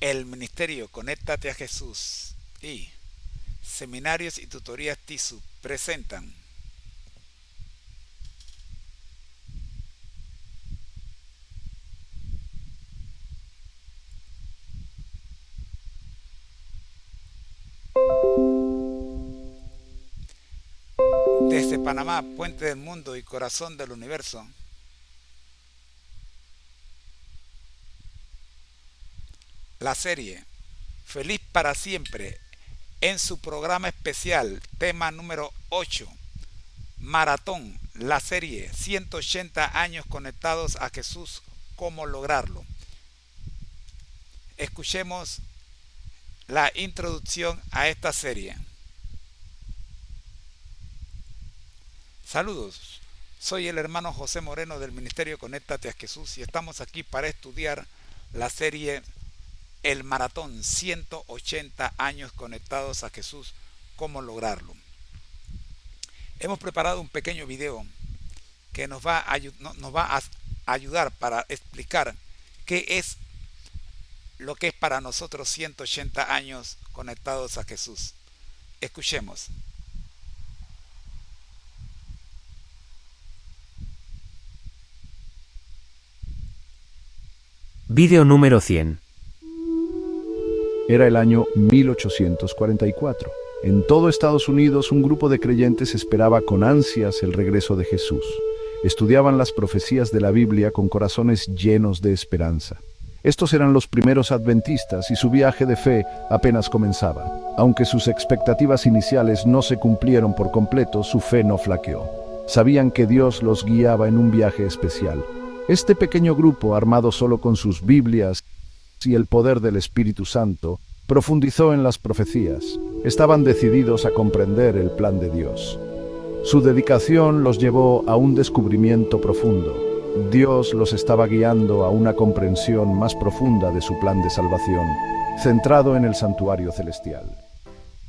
El Ministerio Conéctate a Jesús y Seminarios y Tutorías TISU presentan desde Panamá, puente del mundo y corazón del universo. La serie Feliz para siempre en su programa especial, tema número 8, Maratón, la serie 180 años conectados a Jesús, ¿cómo lograrlo? Escuchemos la introducción a esta serie. Saludos, soy el hermano José Moreno del Ministerio Conéctate a Jesús y estamos aquí para estudiar la serie El Maratón, 180 años conectados a Jesús, ¿cómo lograrlo? Hemos preparado un pequeño video que nos va a ayudar para explicar qué es lo que es para nosotros 180 años conectados a Jesús. Escuchemos. Vídeo número 100. Era el año 1844. En todo Estados Unidos, un grupo de creyentes esperaba con ansias el regreso de Jesús. Estudiaban las profecías de la Biblia con corazones llenos de esperanza. Estos eran los primeros adventistas y su viaje de fe apenas comenzaba. Aunque sus expectativas iniciales no se cumplieron por completo, su fe no flaqueó. Sabían que Dios los guiaba en un viaje especial. Este pequeño grupo, armado solo con sus Biblias y el poder del Espíritu Santo, profundizó en las profecías. Estaban decididos a comprender el plan de Dios. Su dedicación los llevó a un descubrimiento profundo. Dios los estaba guiando a una comprensión más profunda de su plan de salvación, centrado en el santuario celestial.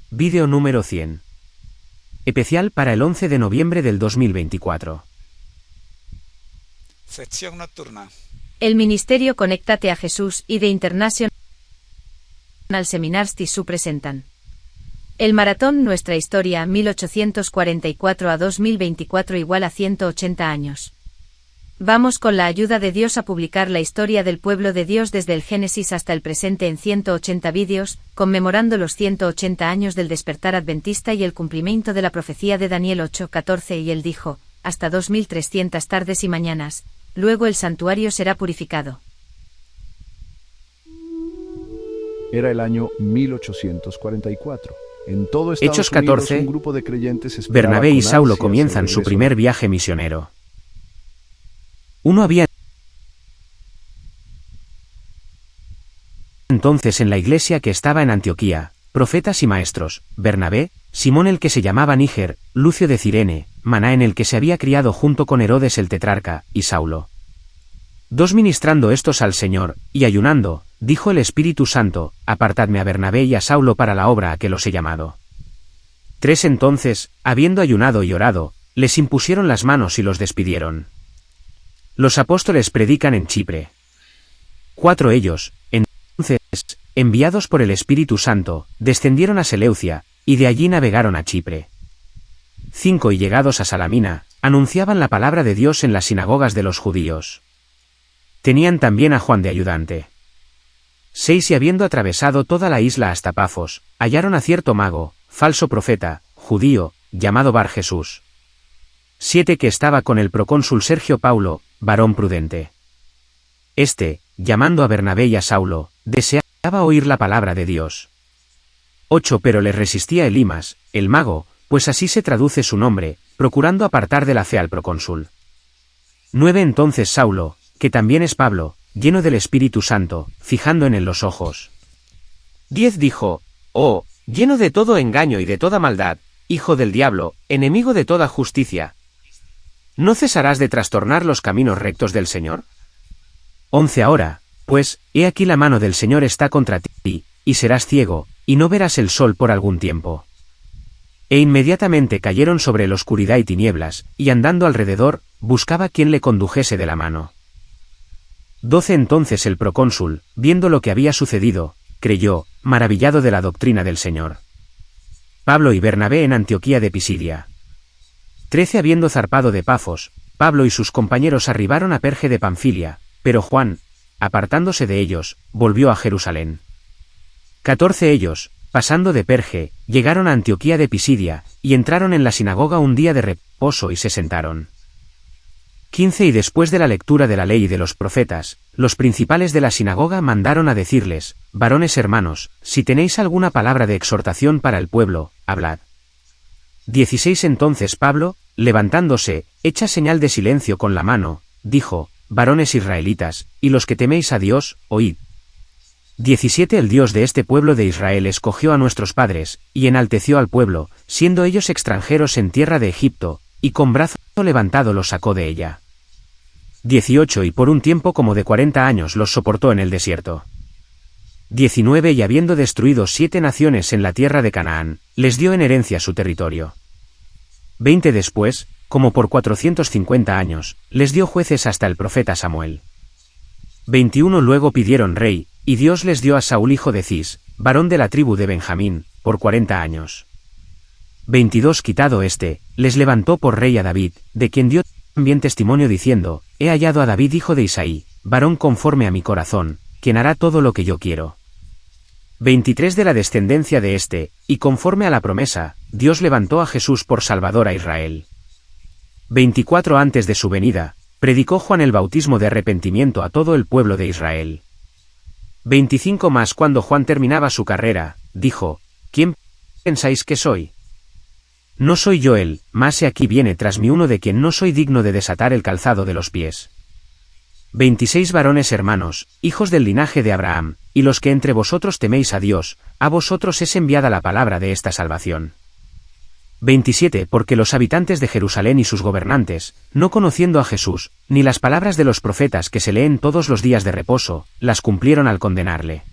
Vídeo número 100. Especial para el 11 de noviembre del 2024. Sección nocturna. El Ministerio Conéctate a Jesús y The International Seminars TISU presentan El Maratón, nuestra historia, 1844 a 2024 igual a 180 años. Vamos con la ayuda de Dios a publicar la historia del pueblo de Dios desde el Génesis hasta el presente en 180 vídeos, conmemorando los 180 años del despertar adventista y el cumplimiento de la profecía de Daniel 8:14, y él dijo, hasta 2300 tardes y mañanas, luego el santuario será purificado. Era el año 1844. En todo Estados Hechos Unidos, 14, un grupo de creyentes esperaba Bernabé y con Saulo ansias comienzan el su regreso primer viaje misionero. Uno había entonces en la iglesia que estaba en Antioquía, profetas y maestros, Bernabé, Simón el que se llamaba Níger, Lucio de Cirene, Maná en el que se había criado junto con Herodes el tetrarca, y Saulo. Dos ministrando estos al Señor, y ayunando, dijo el Espíritu Santo, apartadme a Bernabé y a Saulo para la obra a que los he llamado. Tres entonces, habiendo ayunado y orado, les impusieron las manos y los despidieron. Los apóstoles predican en Chipre. 4 ellos, entonces, enviados por el Espíritu Santo, descendieron a Seleucia, y de allí navegaron a Chipre. 5 y llegados a Salamina, anunciaban la palabra de Dios en las sinagogas de los judíos. Tenían también a Juan de ayudante. 6 y habiendo atravesado toda la isla hasta Pafos, hallaron a cierto mago, falso profeta, judío, llamado Bar Jesús. 7 que estaba con el procónsul Sergio Paulo, varón prudente. Este, llamando a Bernabé y a Saulo, deseaba oír la palabra de Dios. 8 pero le resistía Elimas, el mago, pues así se traduce su nombre, procurando apartar de la fe al procónsul. 9 entonces Saulo, que también es Pablo, lleno del Espíritu Santo, fijando en él los ojos. 10 dijo, oh, lleno de todo engaño y de toda maldad, hijo del diablo, enemigo de toda justicia, ¿no cesarás de trastornar los caminos rectos del Señor? 11 ahora, pues, he aquí la mano del Señor está contra ti, y serás ciego, y no verás el sol por algún tiempo. E inmediatamente cayeron sobre él oscuridad y tinieblas, y andando alrededor, buscaba quien le condujese de la mano. 12 entonces el procónsul, viendo lo que había sucedido, creyó, maravillado de la doctrina del Señor. Pablo y Bernabé en Antioquía de Pisidia. 13 Habiendo zarpado de Pafos, Pablo y sus compañeros arribaron a Perge de Panfilia, pero Juan, apartándose de ellos, volvió a Jerusalén. 14 Ellos, pasando de Perge, llegaron a Antioquía de Pisidia, y entraron en la sinagoga un día de reposo y se sentaron. 15 Y después de la lectura de la ley y de los profetas, los principales de la sinagoga mandaron a decirles: varones hermanos, si tenéis alguna palabra de exhortación para el pueblo, hablad. 16 Entonces Pablo, levantándose, hecha señal de silencio con la mano, dijo: varones israelitas, y los que teméis a Dios, oíd. 17 El Dios de este pueblo de Israel escogió a nuestros padres, y enalteció al pueblo, siendo ellos extranjeros en tierra de Egipto, y con brazo levantado los sacó de ella. 18 Y por un tiempo como de 40 años los soportó en el desierto. 19 Y habiendo destruido 7 naciones en la tierra de Canaán, les dio en herencia su territorio. 20 Después, como por 450 años, les dio jueces hasta el profeta Samuel. 21 Luego pidieron rey, y Dios les dio a Saúl hijo de Cis, varón de la tribu de Benjamín, por 40 años. 22 Quitado este, les levantó por rey a David, de quien dio también testimonio diciendo: he hallado a David hijo de Isaí, varón conforme a mi corazón, quien hará todo lo que yo quiero. 23 De la descendencia de este, y conforme a la promesa, Dios levantó a Jesús por Salvador a Israel. 24 Antes de su venida, predicó Juan el bautismo de arrepentimiento a todo el pueblo de Israel. 25 Mas cuando Juan terminaba su carrera, dijo: ¿quién pensáis que soy? No soy yo él, mas he aquí viene tras mí uno de quien no soy digno de desatar el calzado de los pies. 26 Varones hermanos, hijos del linaje de Abraham, y los que entre vosotros teméis a Dios, a vosotros es enviada la palabra de esta salvación. 27 Porque los habitantes de Jerusalén y sus gobernantes, no conociendo a Jesús, ni las palabras de los profetas que se leen todos los días de reposo, las cumplieron al condenarle.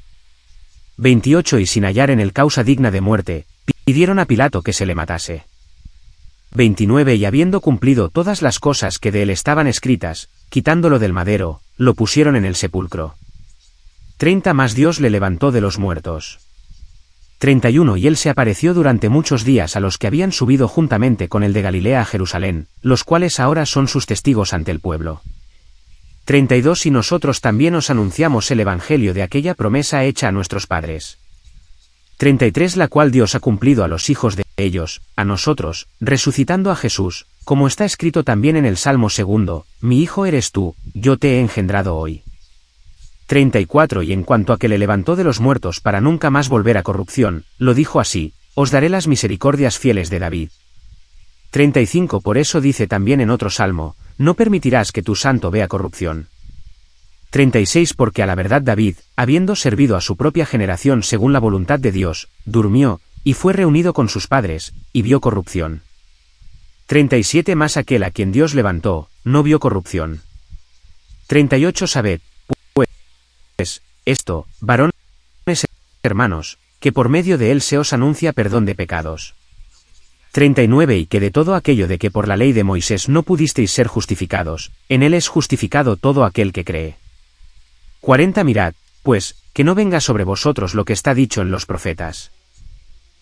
28 Y sin hallar en él causa digna de muerte, pidieron a Pilato que se le matase. 29 Y habiendo cumplido todas las cosas que de él estaban escritas, quitándolo del madero, lo pusieron en el sepulcro. 30 Mas Dios le levantó de los muertos. 31 Y él se apareció durante muchos días a los que habían subido juntamente con el de Galilea a Jerusalén, los cuales ahora son sus testigos ante el pueblo. 32 Y nosotros también os anunciamos el evangelio de aquella promesa hecha a nuestros padres. 33 La cual Dios ha cumplido a los hijos de ellos, a nosotros, resucitando a Jesús, como está escrito también en el Salmo 2: mi hijo eres tú, yo te he engendrado hoy. 34 Y en cuanto a que le levantó de los muertos para nunca más volver a corrupción, lo dijo así: os daré las misericordias fieles de David. 35 Por eso dice también en otro salmo: no permitirás que tu santo vea corrupción. 36 Porque a la verdad David, habiendo servido a su propia generación según la voluntad de Dios, durmió, y fue reunido con sus padres, y vio corrupción. 37 Mas aquel a quien Dios levantó, no vio corrupción. 38 Sabed, pues, esto, varones hermanos, que por medio de él se os anuncia perdón de pecados. 39 Y que de todo aquello de que por la ley de Moisés no pudisteis ser justificados, en él es justificado todo aquel que cree. 40 Mirad, pues, que no venga sobre vosotros lo que está dicho en los profetas.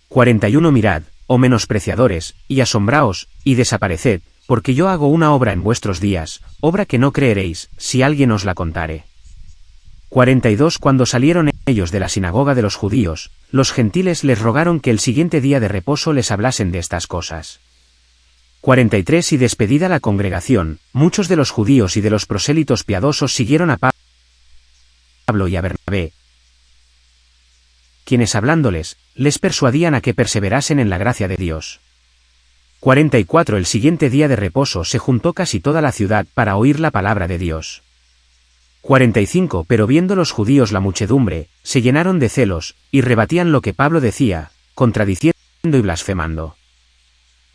41 Mirad, oh menospreciadores, y asombraos, y desapareced, porque yo hago una obra en vuestros días, obra que no creeréis, si alguien os la contare. 42 Cuando salieron ellos de la sinagoga de los judíos, los gentiles les rogaron que el siguiente día de reposo les hablasen de estas cosas. 43 Y despedida la congregación, muchos de los judíos y de los prosélitos piadosos siguieron a Pablo y a Bernabé, quienes hablándoles, les persuadían a que perseverasen en la gracia de Dios. 44 El siguiente día de reposo se juntó casi toda la ciudad para oír la palabra de Dios. 45 Pero viendo los judíos la muchedumbre, se llenaron de celos, y rebatían lo que Pablo decía, contradiciendo y blasfemando.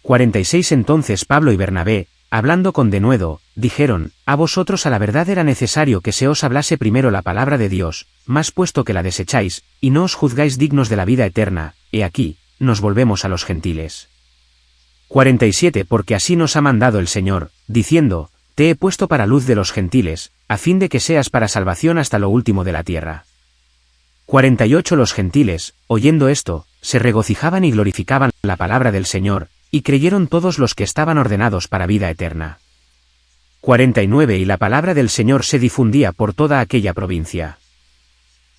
46 Entonces Pablo y Bernabé, hablando con denuedo, dijeron: a vosotros a la verdad era necesario que se os hablase primero la palabra de Dios, mas puesto que la desecháis, y no os juzgáis dignos de la vida eterna, he aquí, nos volvemos a los gentiles. 47 Porque así nos ha mandado el Señor, diciendo: te he puesto para luz de los gentiles, a fin de que seas para salvación hasta lo último de la tierra. 48 Los gentiles, oyendo esto, se regocijaban y glorificaban la palabra del Señor, y creyeron todos los que estaban ordenados para vida eterna. 49 Y la palabra del Señor se difundía por toda aquella provincia.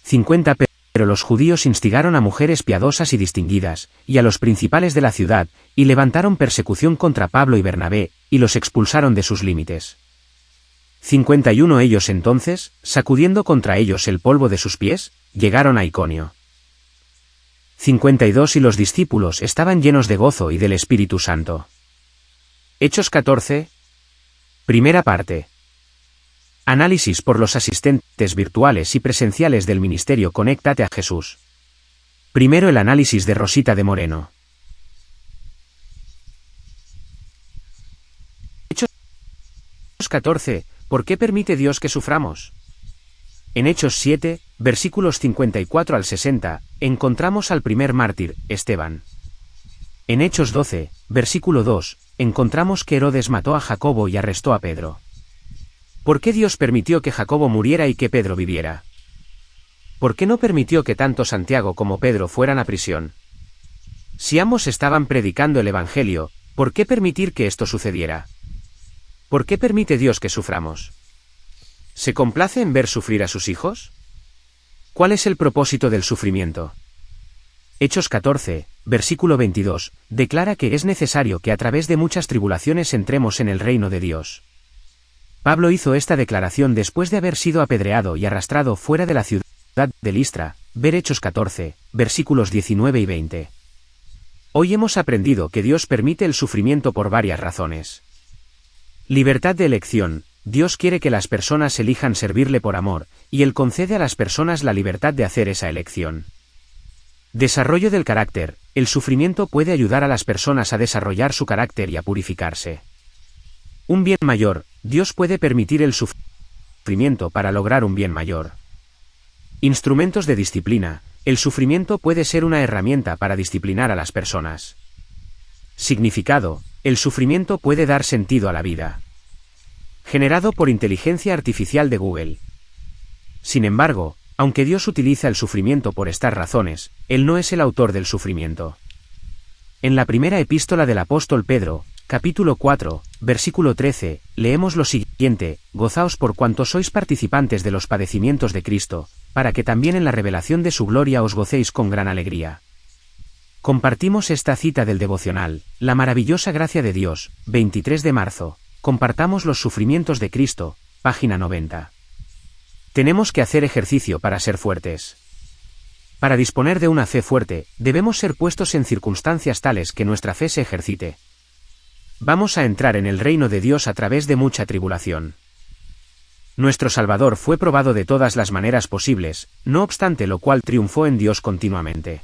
50 Pero los judíos instigaron a mujeres piadosas y distinguidas, y a los principales de la ciudad, y levantaron persecución contra Pablo y Bernabé, y los expulsaron de sus límites. 51 Ellos entonces, sacudiendo contra ellos el polvo de sus pies, llegaron a Iconio. 52 Y los discípulos estaban llenos de gozo y del Espíritu Santo. Hechos 14. Primera parte. Análisis por los asistentes virtuales y presenciales del ministerio Conéctate a Jesús. Primero el análisis de Rosita de Moreno. Hechos 14. ¿Por qué permite Dios que suframos? En Hechos 7, versículos 54 al 60, encontramos al primer mártir, Esteban. En Hechos 12, versículo 2, encontramos que Herodes mató a Jacobo y arrestó a Pedro. ¿Por qué Dios permitió que Jacobo muriera y que Pedro viviera? ¿Por qué no permitió que tanto Santiago como Pedro fueran a prisión? Si ambos estaban predicando el Evangelio, ¿por qué permitir que esto sucediera? ¿Por qué permite Dios que suframos? ¿Se complace en ver sufrir a sus hijos? ¿Cuál es el propósito del sufrimiento? Hechos 14, versículo 22, declara que es necesario que a través de muchas tribulaciones entremos en el reino de Dios. Pablo hizo esta declaración después de haber sido apedreado y arrastrado fuera de la ciudad de Listra, ver Hechos 14, versículos 19 y 20. Hoy hemos aprendido que Dios permite el sufrimiento por varias razones. Libertad de elección. Dios quiere que las personas elijan servirle por amor, y Él concede a las personas la libertad de hacer esa elección. Desarrollo del carácter. El sufrimiento puede ayudar a las personas a desarrollar su carácter y a purificarse. Un bien mayor. Dios puede permitir el sufrimiento para lograr un bien mayor. Instrumentos de disciplina. El sufrimiento puede ser una herramienta para disciplinar a las personas. Significado. El sufrimiento puede dar sentido a la vida. Generado por inteligencia artificial de Google. Sin embargo, aunque Dios utiliza el sufrimiento por estas razones, Él no es el autor del sufrimiento. En la primera epístola del apóstol Pedro, capítulo 4, versículo 13, leemos lo siguiente: Gozaos por cuanto sois participantes de los padecimientos de Cristo, para que también en la revelación de su gloria os gocéis con gran alegría. Compartimos esta cita del devocional, La maravillosa gracia de Dios, 23 de marzo. Compartamos los sufrimientos de Cristo, página 90. Tenemos que hacer ejercicio para ser fuertes. Para disponer de una fe fuerte, debemos ser puestos en circunstancias tales que nuestra fe se ejercite. Vamos a entrar en el reino de Dios a través de mucha tribulación. Nuestro Salvador fue probado de todas las maneras posibles, no obstante lo cual triunfó en Dios continuamente.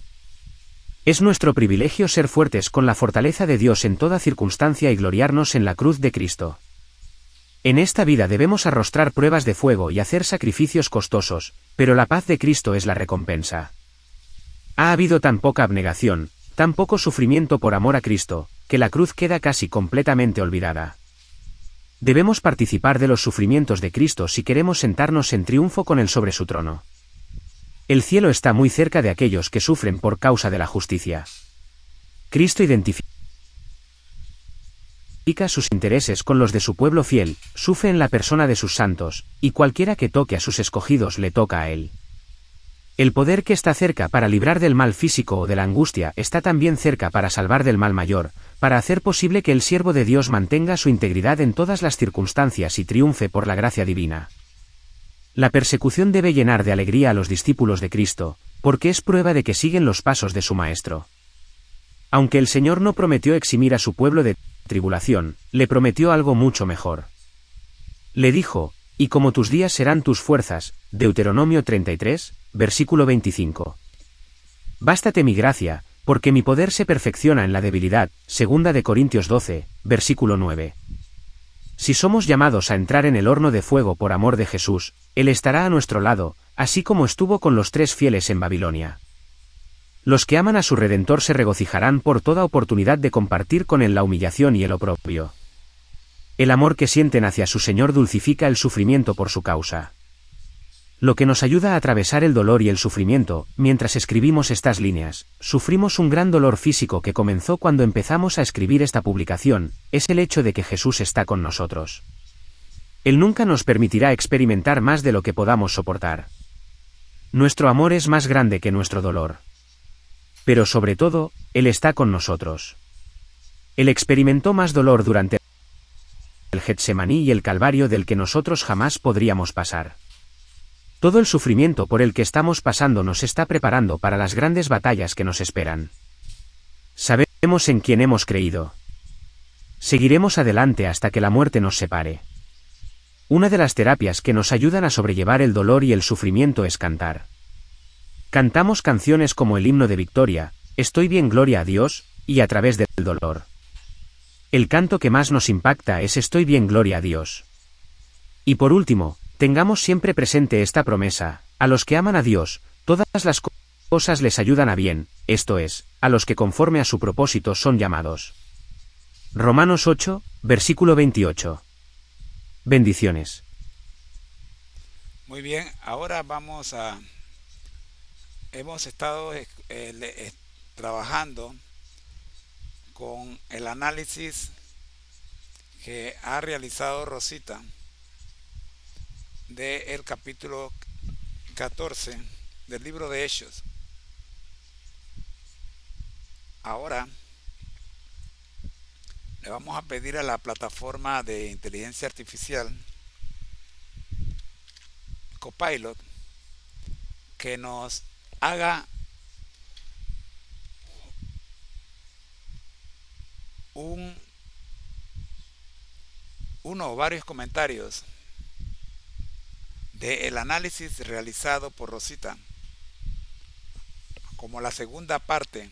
Es nuestro privilegio ser fuertes con la fortaleza de Dios en toda circunstancia y gloriarnos en la cruz de Cristo. En esta vida debemos arrostrar pruebas de fuego y hacer sacrificios costosos, pero la paz de Cristo es la recompensa. Ha habido tan poca abnegación, tan poco sufrimiento por amor a Cristo, que la cruz queda casi completamente olvidada. Debemos participar de los sufrimientos de Cristo si queremos sentarnos en triunfo con Él sobre su trono. El cielo está muy cerca de aquellos que sufren por causa de la justicia. Cristo identifica sus intereses con los de su pueblo fiel, sufre en la persona de sus santos, y cualquiera que toque a sus escogidos le toca a Él. El poder que está cerca para librar del mal físico o de la angustia está también cerca para salvar del mal mayor, para hacer posible que el siervo de Dios mantenga su integridad en todas las circunstancias y triunfe por la gracia divina. La persecución debe llenar de alegría a los discípulos de Cristo, porque es prueba de que siguen los pasos de su Maestro. Aunque el Señor no prometió eximir a su pueblo de tribulación, le prometió algo mucho mejor. Le dijo: y como tus días serán tus fuerzas, Deuteronomio 33, versículo 25. Bástate mi gracia, porque mi poder se perfecciona en la debilidad, 2 de Corintios 12, versículo 9. Si somos llamados a entrar en el horno de fuego por amor de Jesús, Él estará a nuestro lado, así como estuvo con los 3 fieles en Babilonia. Los que aman a su Redentor se regocijarán por toda oportunidad de compartir con Él la humillación y el oprobio. El amor que sienten hacia su Señor dulcifica el sufrimiento por su causa. lo que nos ayuda a atravesar el dolor y el sufrimiento. Mientras escribimos estas líneas, sufrimos un gran dolor físico que comenzó cuando empezamos a escribir esta publicación, es el hecho de que Jesús está con nosotros. Él nunca nos permitirá experimentar más de lo que podamos soportar. Nuestro amor es más grande que nuestro dolor. Pero sobre todo, Él está con nosotros. Él experimentó más dolor durante el Getsemaní y el Calvario del que nosotros jamás podríamos pasar. Todo el sufrimiento por el que estamos pasando nos está preparando para las grandes batallas que nos esperan. Sabemos en quién hemos creído. Seguiremos adelante hasta que la muerte nos separe. Una de las terapias que nos ayudan a sobrellevar el dolor y el sufrimiento es cantar. Cantamos canciones como el himno de victoria, Estoy bien, gloria a Dios, y a través del dolor. El canto que más nos impacta es Estoy bien, gloria a Dios. Y por último, tengamos siempre presente esta promesa: a los que aman a Dios, todas las cosas les ayudan a bien, esto es, a los que conforme a su propósito son llamados. Romanos 8, versículo 28. Bendiciones. Muy bien, ahora hemos estado trabajando con el análisis que ha realizado Rosita del capítulo 14 del libro de Hechos. Ahora le vamos a pedir a la plataforma de inteligencia artificial Copilot que nos haga uno o varios comentarios del análisis realizado por Rosita, como la segunda parte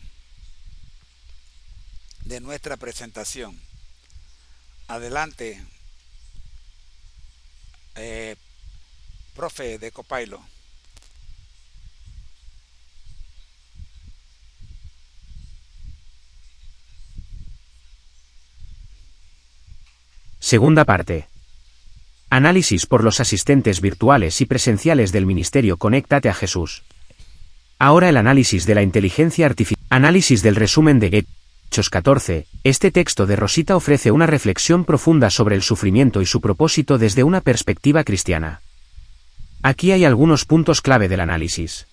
de nuestra presentación. Adelante, profe de Copilot. Segunda parte. Análisis por los asistentes virtuales y presenciales del Ministerio Conéctate a Jesús. Ahora el análisis de la inteligencia artificial. Análisis del resumen de Hechos 14. Este texto de Rosita ofrece una reflexión profunda sobre el sufrimiento y su propósito desde una perspectiva cristiana. Aquí hay algunos puntos clave del análisis.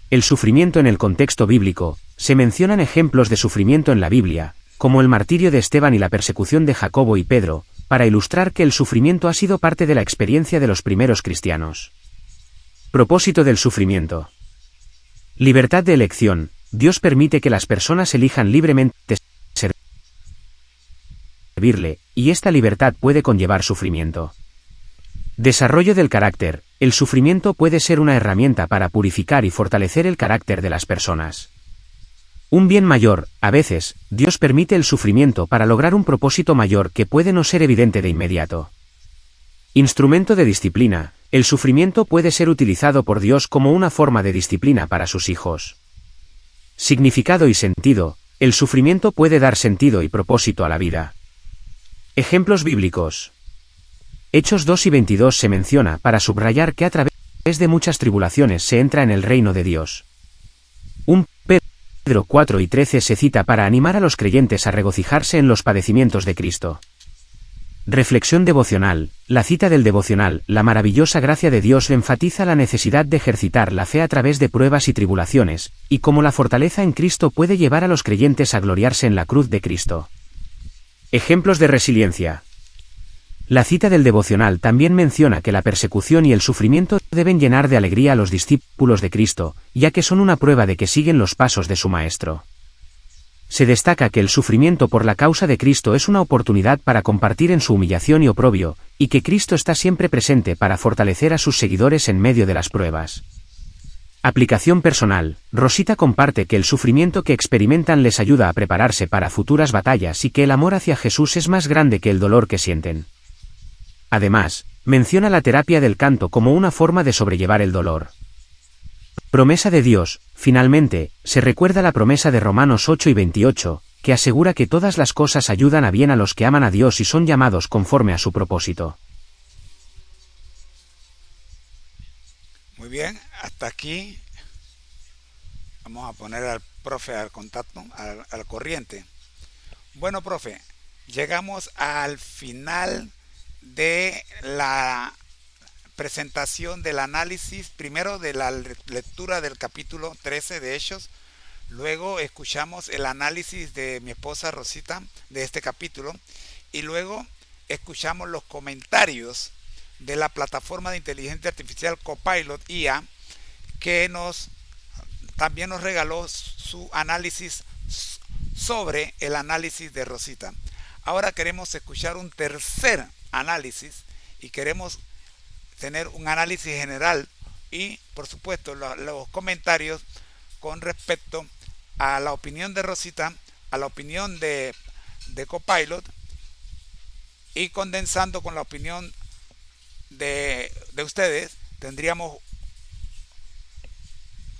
El sufrimiento en el contexto bíblico. Se mencionan ejemplos de sufrimiento en la Biblia, como el martirio de Esteban y la persecución de Jacobo y Pedro, para ilustrar que el sufrimiento ha sido parte de la experiencia de los primeros cristianos. Propósito del sufrimiento. Libertad de elección. Dios permite que las personas elijan libremente servirle, y esta libertad puede conllevar sufrimiento. Desarrollo del carácter. El sufrimiento puede ser una herramienta para purificar y fortalecer el carácter de las personas. Un bien mayor. A veces, Dios permite el sufrimiento para lograr un propósito mayor que puede no ser evidente de inmediato. Instrumento de disciplina. El sufrimiento puede ser utilizado por Dios como una forma de disciplina para sus hijos. Significado y sentido. El sufrimiento puede dar sentido y propósito a la vida. Ejemplos bíblicos. Hechos 2 y 22 se menciona para subrayar que a través de muchas tribulaciones se entra en el reino de Dios. Pedro 4 y 13 se cita para animar a los creyentes a regocijarse en los padecimientos de Cristo. Reflexión devocional. La cita del devocional, la maravillosa gracia de Dios enfatiza la necesidad de ejercitar la fe a través de pruebas y tribulaciones, y cómo la fortaleza en Cristo puede llevar a los creyentes a gloriarse en la cruz de Cristo. Ejemplos de resiliencia. La cita del devocional también menciona que la persecución y el sufrimiento deben llenar de alegría a los discípulos de Cristo, ya que son una prueba de que siguen los pasos de su Maestro. Se destaca que el sufrimiento por la causa de Cristo es una oportunidad para compartir en su humillación y oprobio, y que Cristo está siempre presente para fortalecer a sus seguidores en medio de las pruebas. Aplicación personal. Rosita comparte que el sufrimiento que experimentan les ayuda a prepararse para futuras batallas y que el amor hacia Jesús es más grande que el dolor que sienten. Además, menciona la terapia del canto como una forma de sobrellevar el dolor. Promesa de Dios. Finalmente, se recuerda la promesa de Romanos 8 y 28, que asegura que todas las cosas ayudan a bien a los que aman a Dios y son llamados conforme a su propósito. Muy bien, hasta aquí vamos a poner al profe al contacto, al corriente. Bueno, profe, llegamos al final de la presentación del análisis, primero de la lectura del capítulo 13 de Hechos, luego escuchamos el análisis de mi esposa Rosita de este capítulo y luego escuchamos los comentarios de la plataforma de inteligencia artificial Copilot IA que también nos regaló su análisis sobre el análisis de Rosita. Ahora queremos escuchar un tercer análisis y queremos tener un análisis general y por supuesto los comentarios con respecto a la opinión de Rosita, a la opinión de Copilot y condensando con la opinión de ustedes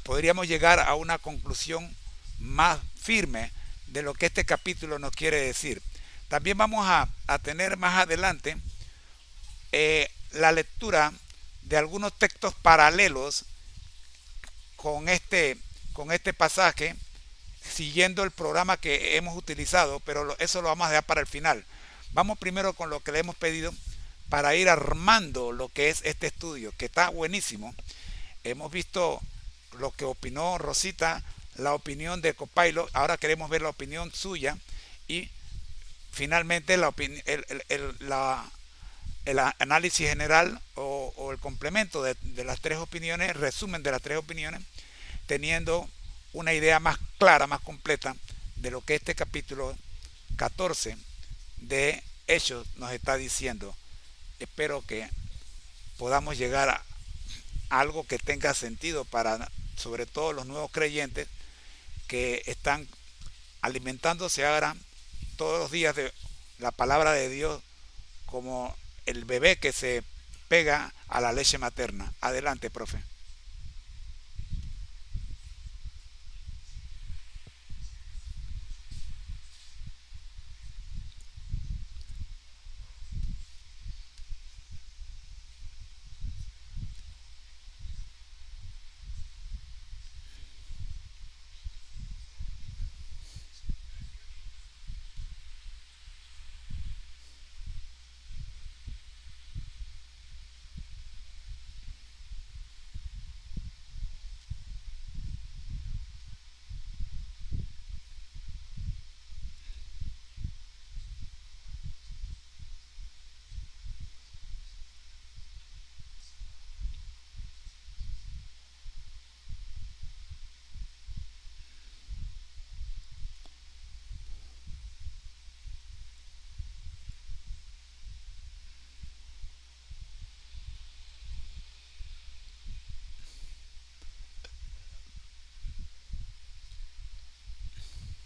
podríamos llegar a una conclusión más firme de lo que este capítulo nos quiere decir. También vamos a tener más adelante la lectura de algunos textos paralelos con este pasaje, siguiendo el programa que hemos utilizado, pero eso lo vamos a dejar para el final. Vamos primero con lo que le hemos pedido para ir armando lo que es este estudio, que está buenísimo. Hemos visto lo que opinó Rosita, la opinión de Copilot, ahora queremos ver la opinión suya y finalmente el análisis general o el complemento de las tres opiniones, resumen de las tres opiniones, teniendo una idea más clara, más completa de lo que este capítulo 14 de Hechos nos está diciendo. Espero que podamos llegar a algo que tenga sentido para sobre todo los nuevos creyentes que están alimentándose ahora todos los días de la palabra de Dios como el bebé que se pega a la leche materna. Adelante, profe.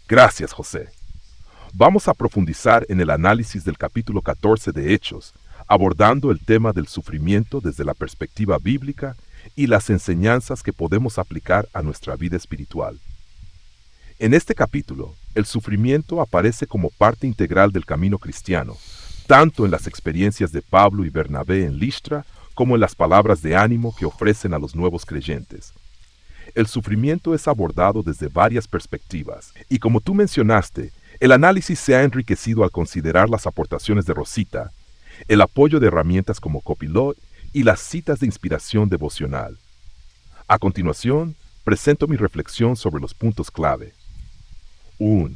Gracias, José. Vamos a profundizar en el análisis del capítulo 14 de Hechos, abordando el tema del sufrimiento desde la perspectiva bíblica y las enseñanzas que podemos aplicar a nuestra vida espiritual. En este capítulo, el sufrimiento aparece como parte integral del camino cristiano, tanto en las experiencias de Pablo y Bernabé en Listra, como en las palabras de ánimo que ofrecen a los nuevos creyentes. El sufrimiento es abordado desde varias perspectivas, y como tú mencionaste, el análisis se ha enriquecido al considerar las aportaciones de Rosita, el apoyo de herramientas como Copilot y las citas de inspiración devocional. A continuación, presento mi reflexión sobre los puntos clave. 1.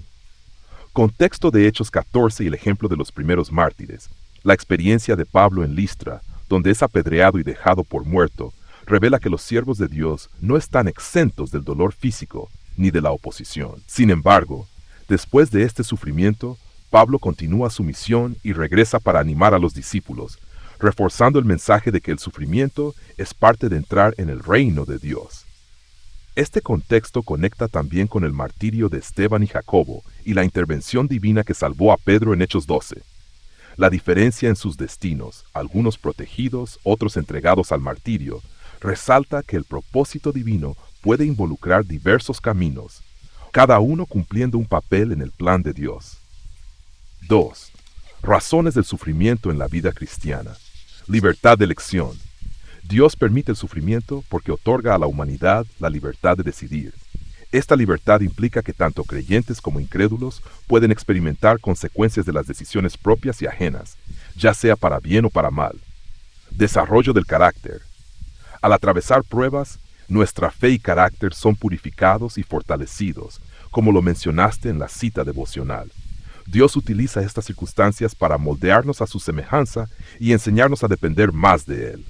Contexto de Hechos 14 y el ejemplo de los primeros mártires. La experiencia de Pablo en Listra, donde es apedreado y dejado por muerto, revela que los siervos de Dios no están exentos del dolor físico ni de la oposición. Sin embargo, después de este sufrimiento, Pablo continúa su misión y regresa para animar a los discípulos, reforzando el mensaje de que el sufrimiento es parte de entrar en el reino de Dios. Este contexto conecta también con el martirio de Esteban y Jacobo y la intervención divina que salvó a Pedro en Hechos 12. La diferencia en sus destinos, algunos protegidos, otros entregados al martirio, resalta que el propósito divino puede involucrar diversos caminos, cada uno cumpliendo un papel en el plan de Dios. 2. Razones del sufrimiento en la vida cristiana. Libertad de elección. Dios permite el sufrimiento porque otorga a la humanidad la libertad de decidir. Esta libertad implica que tanto creyentes como incrédulos pueden experimentar consecuencias de las decisiones propias y ajenas, ya sea para bien o para mal. Desarrollo del carácter. Al atravesar pruebas, nuestra fe y carácter son purificados y fortalecidos, como lo mencionaste en la cita devocional. Dios utiliza estas circunstancias para moldearnos a su semejanza y enseñarnos a depender más de Él.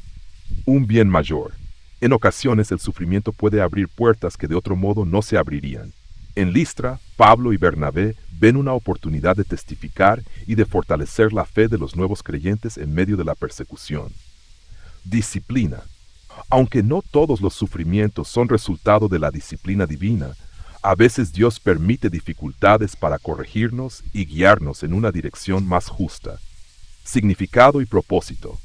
Un bien mayor. En ocasiones el sufrimiento puede abrir puertas que de otro modo no se abrirían. En Listra, Pablo y Bernabé ven una oportunidad de testificar y de fortalecer la fe de los nuevos creyentes en medio de la persecución. Disciplina. Aunque no todos los sufrimientos son resultado de la disciplina divina, a veces Dios permite dificultades para corregirnos y guiarnos en una dirección más justa. Significado y propósito.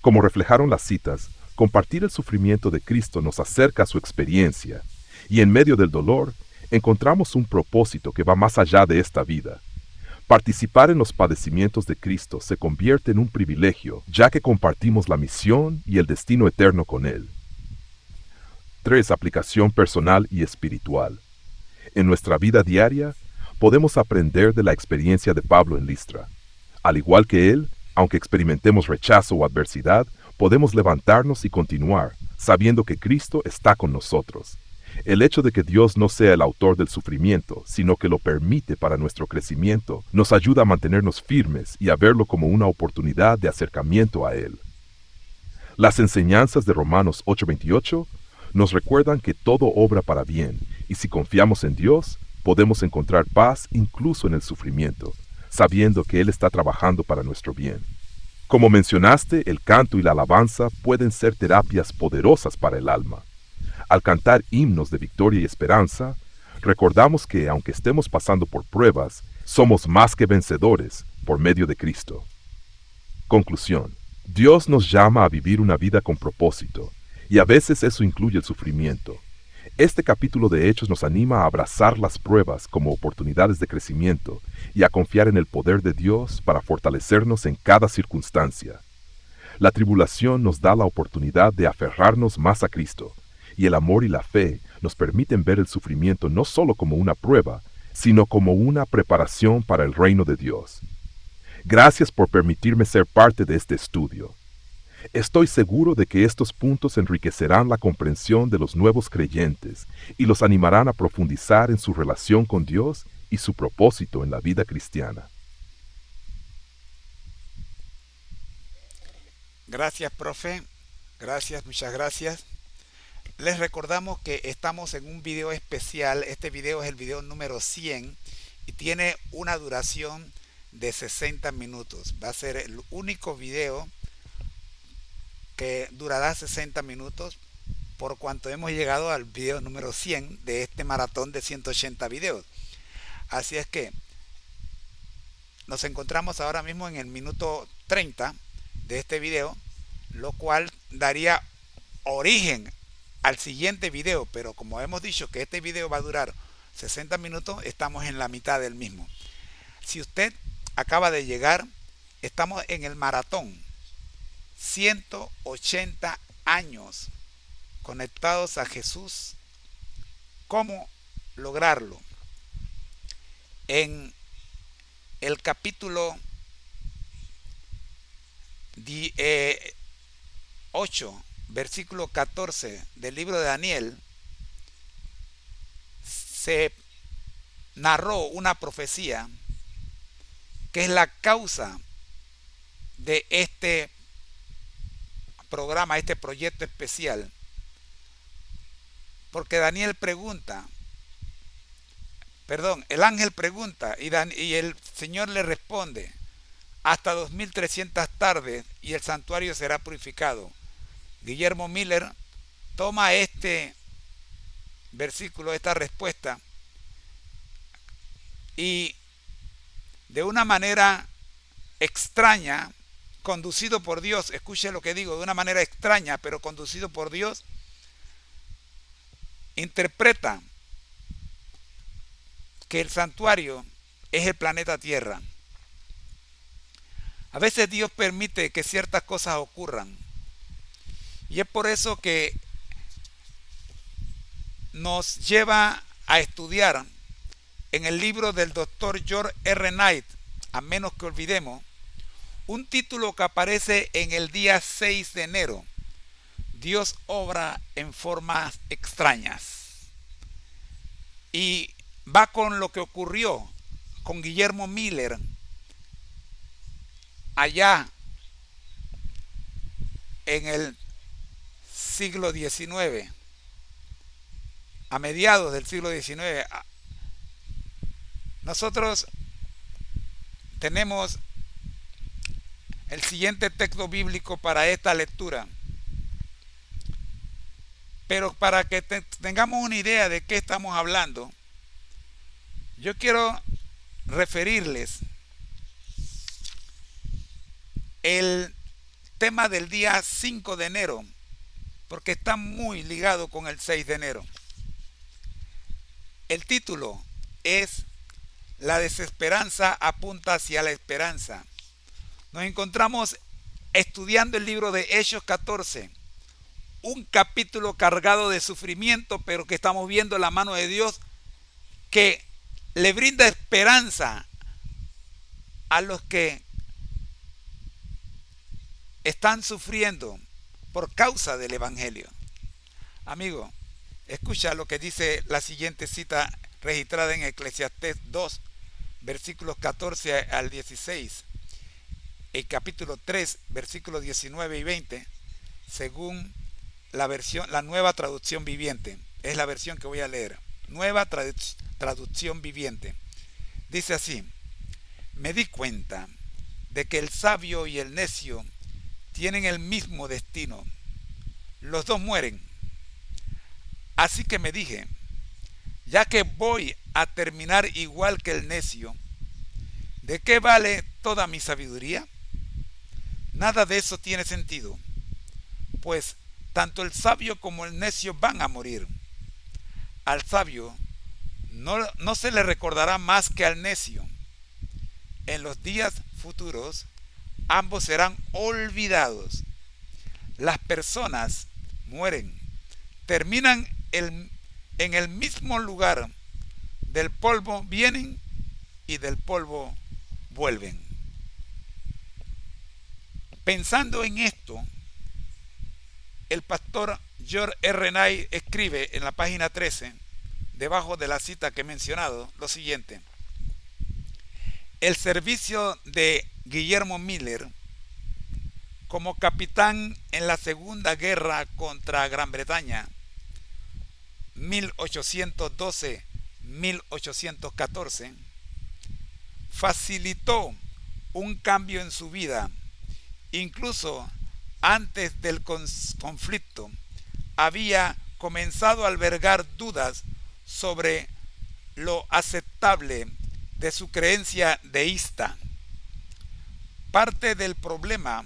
Como reflejaron las citas, compartir el sufrimiento de Cristo nos acerca a su experiencia, y en medio del dolor encontramos un propósito que va más allá de esta vida. Participar en los padecimientos de Cristo se convierte en un privilegio, ya que compartimos la misión y el destino eterno con Él. 3. Aplicación personal y espiritual. En nuestra vida diaria, podemos aprender de la experiencia de Pablo en Listra. Al igual que él, aunque experimentemos rechazo o adversidad, podemos levantarnos y continuar, sabiendo que Cristo está con nosotros. El hecho de que Dios no sea el autor del sufrimiento, sino que lo permite para nuestro crecimiento, nos ayuda a mantenernos firmes y a verlo como una oportunidad de acercamiento a Él. Las enseñanzas de Romanos 8:28 nos recuerdan que todo obra para bien, y si confiamos en Dios, podemos encontrar paz incluso en el sufrimiento, sabiendo que Él está trabajando para nuestro bien. Como mencionaste, el canto y la alabanza pueden ser terapias poderosas para el alma. Al cantar himnos de victoria y esperanza, recordamos que, aunque estemos pasando por pruebas, somos más que vencedores por medio de Cristo. Conclusión. Dios nos llama a vivir una vida con propósito, y a veces eso incluye el sufrimiento. Este capítulo de Hechos nos anima a abrazar las pruebas como oportunidades de crecimiento y a confiar en el poder de Dios para fortalecernos en cada circunstancia. La tribulación nos da la oportunidad de aferrarnos más a Cristo, y el amor y la fe nos permiten ver el sufrimiento no solo como una prueba, sino como una preparación para el reino de Dios. Gracias por permitirme ser parte de este estudio. Estoy seguro de que estos puntos enriquecerán la comprensión de los nuevos creyentes y los animarán a profundizar en su relación con Dios y su propósito en la vida cristiana. Gracias, profe. Gracias, muchas gracias. Les recordamos que estamos en un video especial. Este video es el video número 100 y tiene una duración de 60 minutos. Va a ser el único video que durará 60 minutos por cuanto hemos llegado al video número 100 de este maratón de 180 videos. Así es que nos encontramos ahora mismo en el minuto 30 de este video, lo cual daría origen al siguiente video, pero como hemos dicho que este video va a durar 60 minutos, estamos en la mitad del mismo. Si usted acaba de llegar, estamos en el maratón 180 años conectados a Jesús. ¿Cómo lograrlo? En el capítulo 8, versículo 14 del libro de Daniel, se narró una profecía que es la causa de este programa, este proyecto especial, porque el ángel pregunta y el Señor le responde: hasta 2300 tardes y el santuario será purificado. Guillermo Miller toma este versículo, esta respuesta, y de una manera extraña, conducido por Dios, escuche lo que digo, de una manera extraña, pero conducido por Dios, interpreta que el santuario es el planeta Tierra. A veces Dios permite que ciertas cosas ocurran Y es por eso que nos lleva a estudiar en el libro del doctor George R. Knight, a menos que olvidemos, un título que aparece en el día 6 de enero. Dios obra en formas extrañas. Y va con lo que ocurrió con Guillermo Miller allá en el siglo XIX, a mediados del siglo XIX. Nosotros tenemos el siguiente texto bíblico para esta lectura, pero para que tengamos una idea de qué estamos hablando, yo quiero referirles el tema del día 5 de enero, porque está muy ligado con el 6 de enero. El título es La desesperanza apunta hacia la esperanza. Nos encontramos estudiando el libro de Hechos 14, un capítulo cargado de sufrimiento, pero que estamos viendo la mano de Dios que le brinda esperanza a los que están sufriendo por causa del Evangelio. Amigo, escucha lo que dice la siguiente cita registrada en Eclesiastés 2, versículos 14 al 16, el capítulo 3, versículos 19 y 20, según la nueva traducción viviente. Es la versión que voy a leer. Nueva traducción viviente. Dice así: me di cuenta de que el sabio y el necio tienen el mismo destino. Los dos mueren. Así que me dije, ya que voy a terminar igual que el necio, ¿de qué vale toda mi sabiduría? Nada de eso tiene sentido, pues tanto el sabio como el necio van a morir. Al sabio no se le recordará más que al necio. En los días futuros, ambos serán olvidados. Las personas mueren, terminan en el mismo lugar. Del polvo vienen y del polvo vuelven. Pensando en esto, el pastor George R. Knight escribe en la página 13, debajo de la cita que he mencionado, lo siguiente: el servicio de Guillermo Miller como capitán en la Segunda Guerra contra Gran Bretaña, 1812-1814, facilitó un cambio en su vida. Incluso antes del conflicto, había comenzado a albergar dudas sobre lo aceptable de su creencia deísta. Parte del problema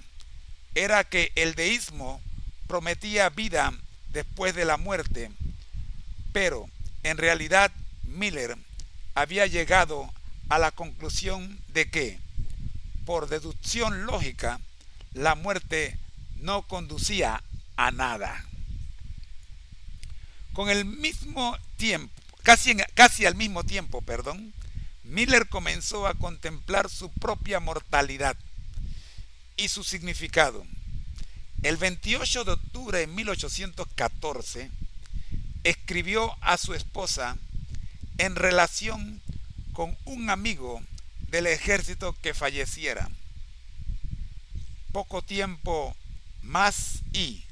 era que el deísmo prometía vida después de la muerte, pero en realidad Miller había llegado a la conclusión de que, por deducción lógica, la muerte no conducía a nada. Con el mismo tiempo, casi al mismo tiempo, Miller comenzó a contemplar su propia mortalidad y su significado. El 28 de octubre de 1814 escribió a su esposa en relación con un amigo del ejército que falleciera. Poco tiempo más y,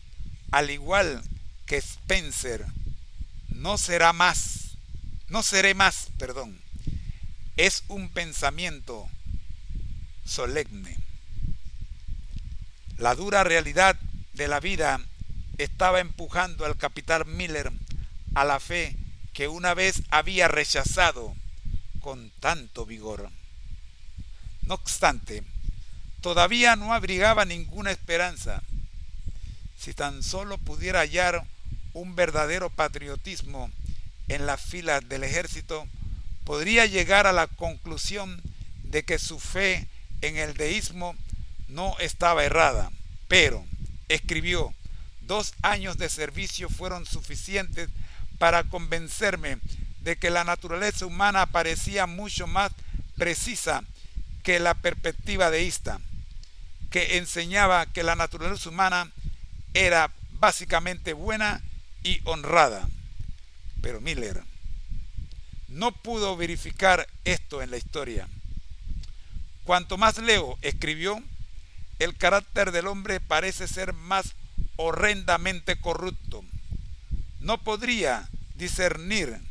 al igual que Spencer, no seré más, es un pensamiento solemne. La dura realidad de la vida estaba empujando al capitán Miller a la fe que una vez había rechazado con tanto vigor. No obstante, todavía no abrigaba ninguna esperanza. Si tan solo pudiera hallar un verdadero patriotismo en las filas del ejército, podría llegar a la conclusión de que su fe en el deísmo no estaba errada. Pero, escribió, 2 años de servicio fueron suficientes para convencerme de que la naturaleza humana parecía mucho más precisa que la perspectiva deísta, que enseñaba que la naturaleza humana era básicamente buena y honrada. Pero Miller no pudo verificar esto en la historia. Cuanto más leo, escribió, el carácter del hombre parece ser más horrendamente corrupto. No podría discernir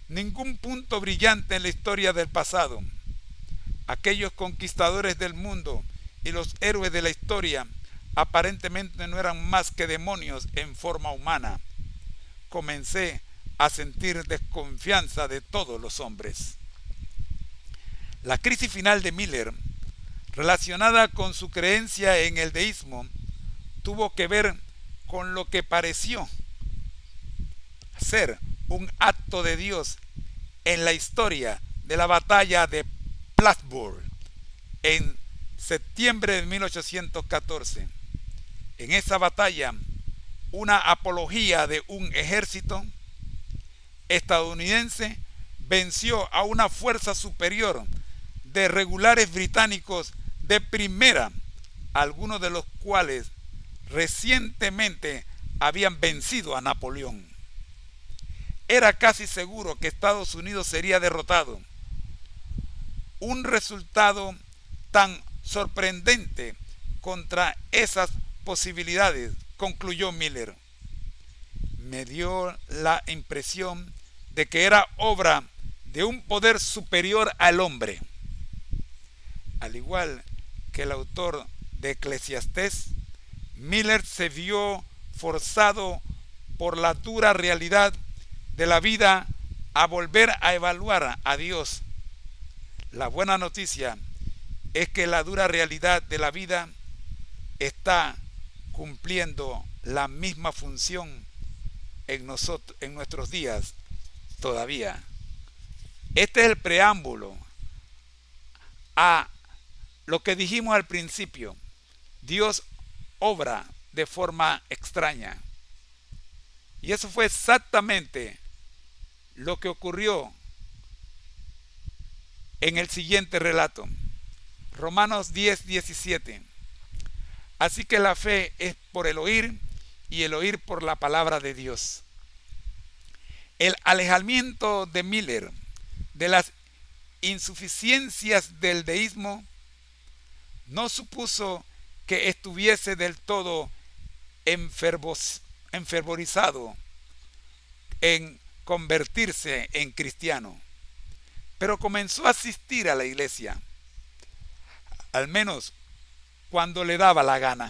ningún punto brillante en la historia del pasado. Aquellos conquistadores del mundo y los héroes de la historia aparentemente no eran más que demonios en forma humana. Comencé a sentir desconfianza de todos los hombres. La crisis final de Miller, relacionada con su creencia en el deísmo, tuvo que ver con lo que pareció ser un acto de Dios en la historia de la batalla de Plattsburgh en septiembre de 1814. En esa batalla, una apología de un ejército estadounidense venció a una fuerza superior de regulares británicos de primera, algunos de los cuales recientemente habían vencido a Napoleón. Era casi seguro que Estados Unidos sería derrotado. Un resultado tan sorprendente contra esas posibilidades, concluyó Miller, me dio la impresión de que era obra de un poder superior al hombre. Al igual que el autor de Eclesiastés, Miller se vio forzado por la dura realidad de la vida a volver a evaluar a Dios. La buena noticia es que la dura realidad de la vida está cumpliendo la misma función en nuestros días todavía. Este es el preámbulo a lo que dijimos al principio. Dios obra de forma extraña. Y eso fue exactamente lo que ocurrió en el siguiente relato. Romanos 10:17. Así que la fe es por el oír y el oír por la palabra de Dios. El alejamiento de Miller de las insuficiencias del deísmo no supuso que estuviese del todo enfervorizado en convertirse en cristiano, pero comenzó a asistir a la iglesia, al menos cuando le daba la gana.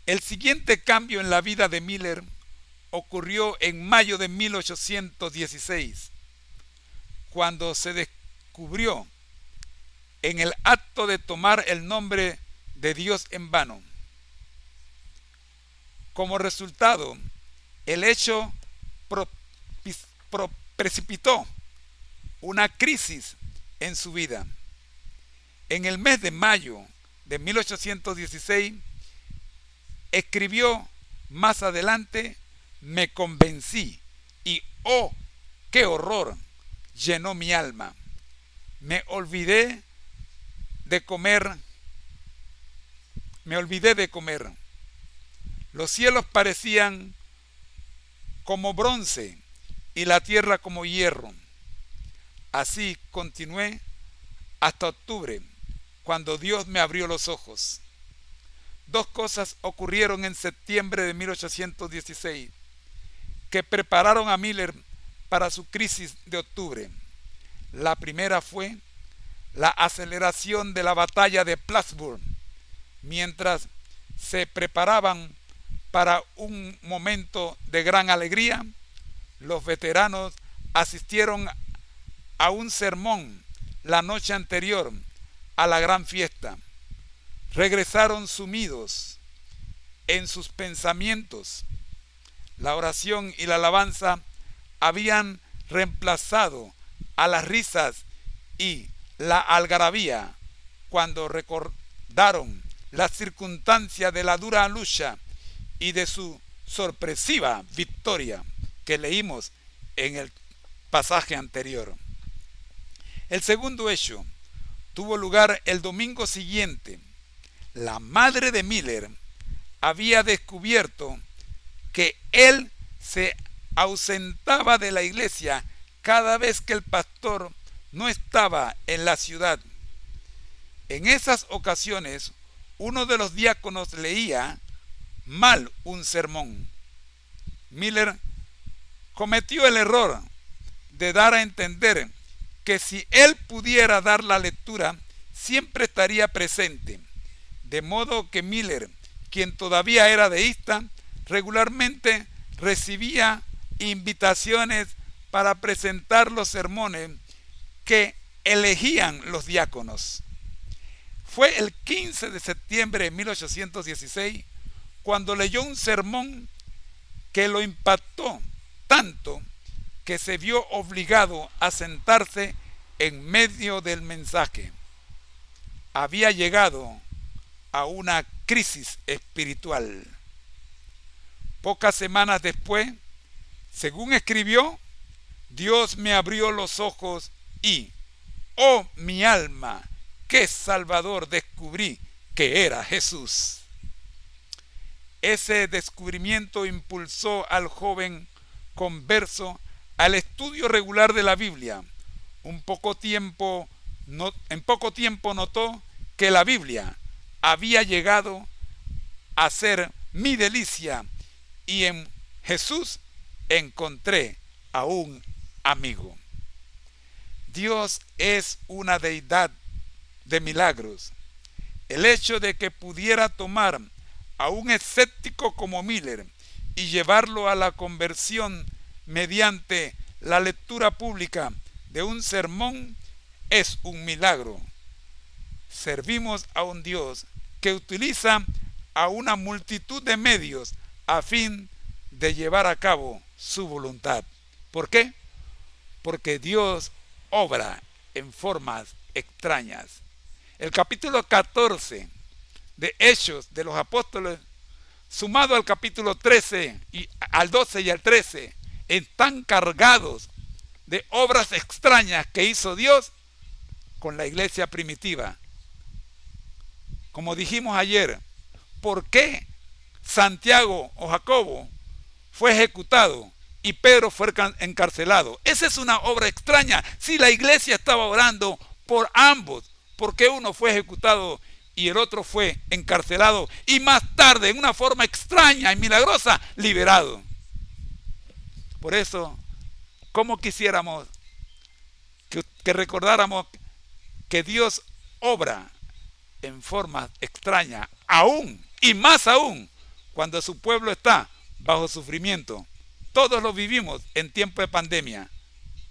El siguiente cambio en la vida de Miller ocurrió en mayo de 1816, cuando se descubrió en el acto de tomar el nombre de Dios en vano. Como resultado, el hecho precipitó una crisis en su vida. En el mes de mayo de 1816, escribió más adelante, me convencí y ¡oh, qué horror! Llenó mi alma. Me olvidé de comer. Los cielos parecían como bronce y la tierra como hierro. Así continué hasta octubre, cuando Dios me abrió los ojos. Dos cosas ocurrieron en septiembre de 1816 que prepararon a Miller para su crisis de octubre. La primera fue la aceleración de la batalla de Plattsburgh. Mientras se preparaban para un momento de gran alegría, los veteranos asistieron a un sermón la noche anterior a la gran fiesta. Regresaron sumidos en sus pensamientos. La oración y la alabanza habían reemplazado a las risas y la algarabía cuando recordaron las circunstancias de la dura lucha y de su sorpresiva victoria que leímos en el pasaje anterior. El segundo hecho tuvo lugar el domingo siguiente. La madre de Miller había descubierto que él se ausentaba de la iglesia cada vez que el pastor no estaba en la ciudad. En esas ocasiones, uno de los diáconos leía mal un sermón. Miller cometió el error de dar a entender que si él pudiera dar la lectura, siempre estaría presente. De modo que Miller, quien todavía era deísta, regularmente recibía invitaciones para presentar los sermones que elegían los diáconos. Fue el 15 de septiembre de 1816 cuando leyó un sermón que lo impactó tanto que se vio obligado a sentarse en medio del mensaje. Había llegado a una crisis espiritual. Pocas semanas después, según escribió, Dios me abrió los ojos y, oh mi alma, qué Salvador descubrí que era Jesús. Ese descubrimiento impulsó al joven converso al estudio regular de la Biblia. En poco tiempo notó que la Biblia había llegado a ser mi delicia y en Jesús encontré a un amigo. Dios es una deidad de milagros. El hecho de que pudiera tomar a un escéptico como Miller y llevarlo a la conversión mediante la lectura pública de un sermón es un milagro. Servimos a un Dios que utiliza a una multitud de medios a fin de llevar a cabo su voluntad. ¿Por qué? Porque Dios obra en formas extrañas. El capítulo 14 de Hechos de los Apóstoles, sumado al capítulo 13 y al 12 y al 13, están cargados de obras extrañas que hizo Dios con la iglesia primitiva. Como dijimos ayer, ¿por qué Santiago o Jacobo fue ejecutado y Pedro fue encarcelado? Esa es una obra extraña. Si la iglesia estaba orando por ambos, ¿por qué uno fue ejecutado y el otro fue encarcelado y más tarde, en una forma extraña y milagrosa, liberado? Por eso, ¿cómo quisiéramos que recordáramos que Dios obra en forma extraña, aún y más aún, cuando su pueblo está bajo sufrimiento? Todos lo vivimos en tiempo de pandemia.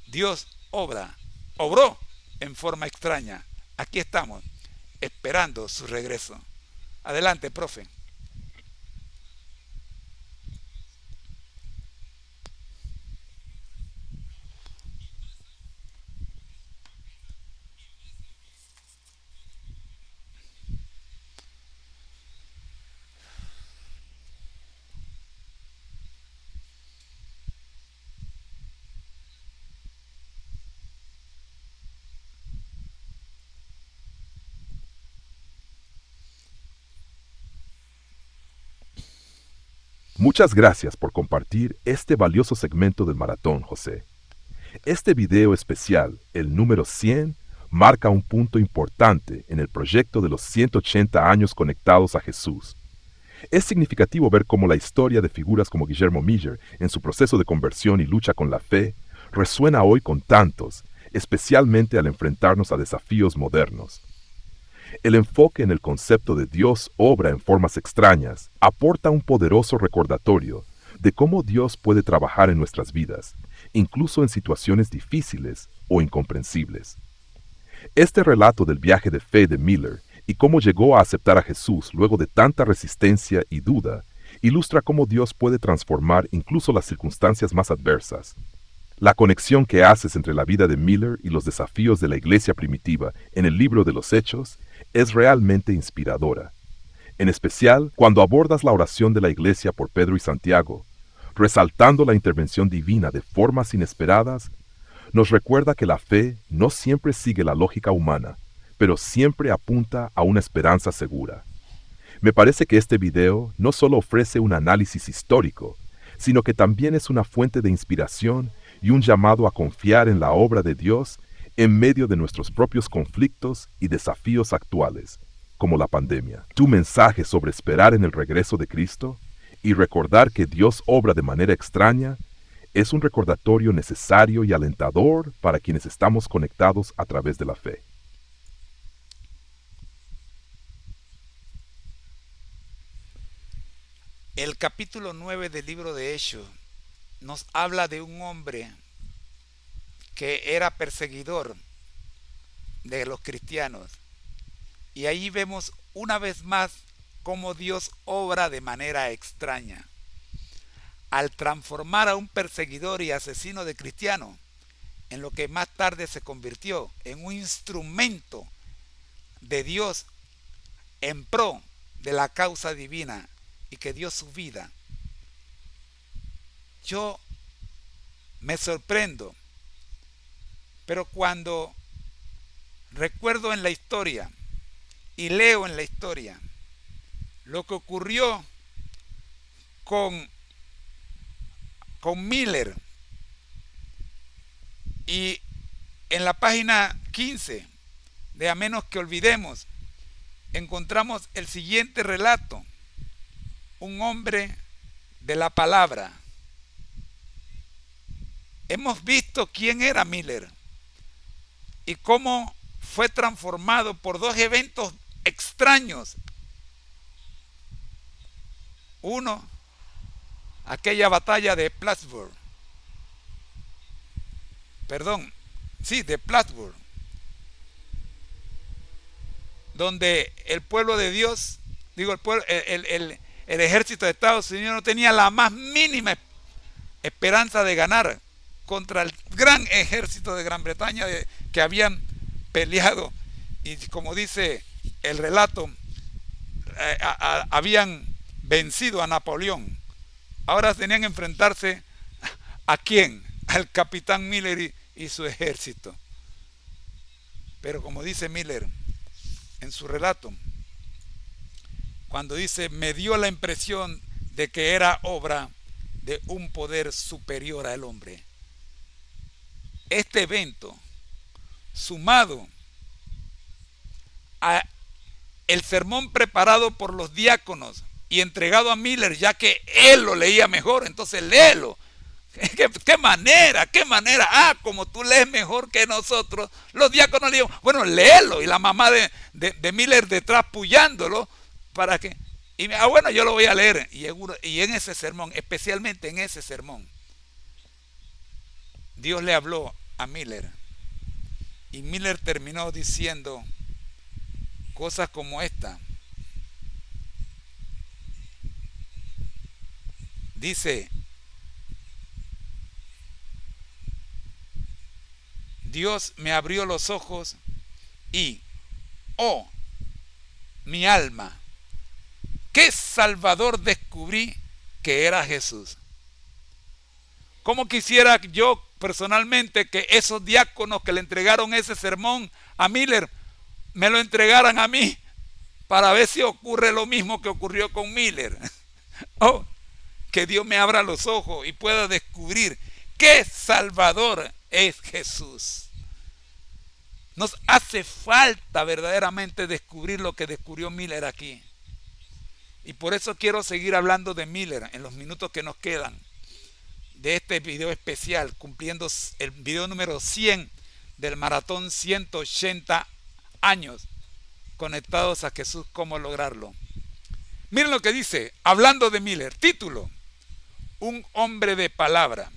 Dios obró en forma extraña. Aquí estamos, esperando su regreso. Adelante, profe. Muchas gracias por compartir este valioso segmento del maratón, José. Este video especial, el número 100, marca un punto importante en el proyecto de los 180 años conectados a Jesús. Es significativo ver cómo la historia de figuras como Guillermo Miller, en su proceso de conversión y lucha con la fe, resuena hoy con tantos, especialmente al enfrentarnos a desafíos modernos. El enfoque en el concepto de Dios obra en formas extrañas aporta un poderoso recordatorio de cómo Dios puede trabajar en nuestras vidas, incluso en situaciones difíciles o incomprensibles. Este relato del viaje de fe de Miller y cómo llegó a aceptar a Jesús luego de tanta resistencia y duda, ilustra cómo Dios puede transformar incluso las circunstancias más adversas. La conexión que haces entre la vida de Miller y los desafíos de la iglesia primitiva en el libro de los Hechos es realmente inspiradora. en especial cuando abordas la oración de la Iglesia por Pedro y Santiago, resaltando la intervención divina de formas inesperadas. Nos recuerda que la fe no siempre sigue la lógica humana, pero siempre apunta a una esperanza segura. Me parece que este video no solo ofrece un análisis histórico, sino que también es una fuente de inspiración y un llamado a confiar en la obra de Dios en medio de nuestros propios conflictos y desafíos actuales, como la pandemia. Tu mensaje sobre esperar en el regreso de Cristo y recordar que Dios obra de manera extraña es un recordatorio necesario y alentador para quienes estamos conectados a través de la fe. El capítulo 9 del libro de Hechos nos habla de un hombre que era perseguidor de los cristianos. Y ahí vemos una vez más cómo Dios obra de manera extraña. Al transformar a un perseguidor y asesino de cristianos en lo que más tarde se convirtió en un instrumento de Dios en pro de la causa divina y que dio su vida. Yo me sorprendo, pero cuando recuerdo en la historia y leo en la historia lo que ocurrió con Miller, y en la página 15 de A menos que olvidemos encontramos el siguiente relato: un hombre de la palabra. Hemos visto quién era Miller y cómo fue transformado por dos eventos extraños. Uno, aquella batalla de Plattsburgh. De Plattsburgh, donde el pueblo de Dios, el ejército de Estados Unidos no tenía la más mínima esperanza de ganar contra el gran ejército de Gran Bretaña que habían peleado, y como dice el relato, habían vencido a Napoleón. Ahora tenían que enfrentarse ¿a quién? Al capitán Miller y su ejército. Pero como dice Miller en su relato, cuando dice, me dio la impresión de que era obra de un poder superior al hombre. Este evento, sumado a el sermón preparado por los diáconos y entregado a Miller, ya que él lo leía mejor, entonces léelo. ¿Qué manera? Como tú lees mejor que nosotros. Los diáconos le dijeron, bueno, léelo. Y la mamá de Miller detrás puyándolo para que... bueno, yo lo voy a leer. Y en ese sermón, especialmente en ese sermón, Dios le habló a Miller. Y Miller terminó diciendo cosas como esta. Dice, Dios me abrió los ojos y, oh, mi alma, qué Salvador descubrí que era Jesús. ¿Cómo quisiera yo personalmente que esos diáconos que le entregaron ese sermón a Miller me lo entregaran a mí para ver si ocurre lo mismo que ocurrió con Miller? Oh, que Dios me abra los ojos y pueda descubrir qué Salvador es Jesús. Nos hace falta verdaderamente descubrir lo que descubrió Miller aquí. Y por eso quiero seguir hablando de Miller en los minutos que nos quedan de este video especial, cumpliendo el video número 100 del maratón 180 años conectados a Jesús, cómo lograrlo. Miren lo que dice, hablando de Miller, título, un hombre de palabra.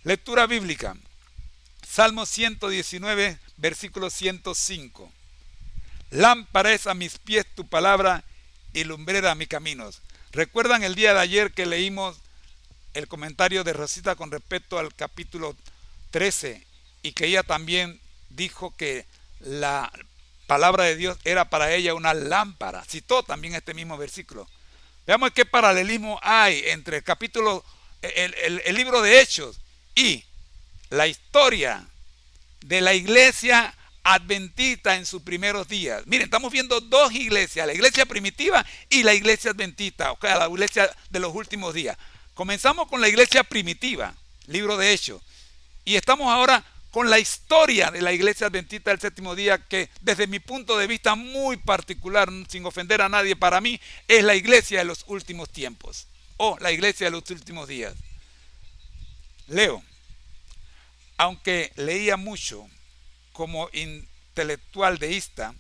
Lectura bíblica, Salmo 119, versículo 105. Lámpara es a mis pies tu palabra y lumbrera a mis caminos. ¿Recuerdan el día de ayer que leímos el comentario de Rosita con respecto al capítulo 13 y que ella también dijo que palabra de Dios era para ella una lámpara. Citó también este mismo versículo. Veamos qué paralelismo hay entre el capítulo, el libro de Hechos y la historia de la iglesia adventista en sus primeros días. Miren, estamos viendo dos iglesias, la iglesia primitiva y la iglesia adventista, o sea, la iglesia de los últimos días. Comenzamos con la iglesia primitiva, libro de Hechos, y estamos ahora con la historia de la iglesia adventista del séptimo día, que desde mi punto de vista muy particular, sin ofender a nadie, para mí es la iglesia de los últimos tiempos, o la iglesia de los últimos días. Leo, aunque leía mucho como intelectual deísta,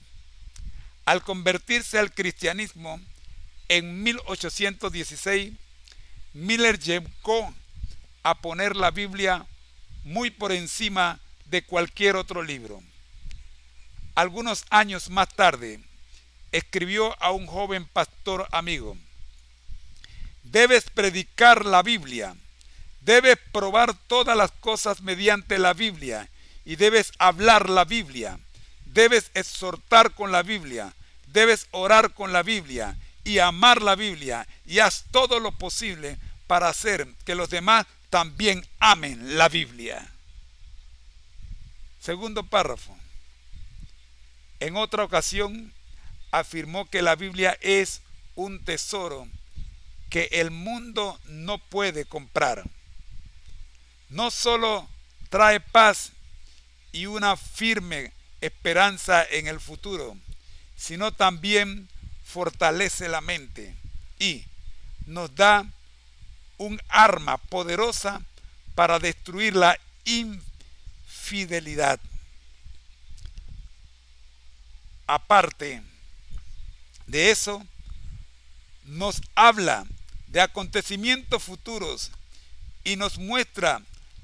al convertirse al cristianismo en 1816, Miller llegó a poner la Biblia muy por encima de cualquier otro libro. Algunos años más tarde, escribió a un joven pastor amigo: debes predicar la Biblia, debes probar todas las cosas mediante la Biblia, y debes hablar la Biblia, debes exhortar con la Biblia, debes orar con la Biblia y amar la Biblia, y haz todo lo posible para hacer que los demás también amen la Biblia. Segundo párrafo. En otra ocasión afirmó que la Biblia es un tesoro que el mundo no puede comprar. No solo trae paz y una firme esperanza en el futuro, sino también fortalece la mente y nos da un arma poderosa para destruir la infidelidad. Aparte de eso, nos habla de acontecimientos futuros y nos muestra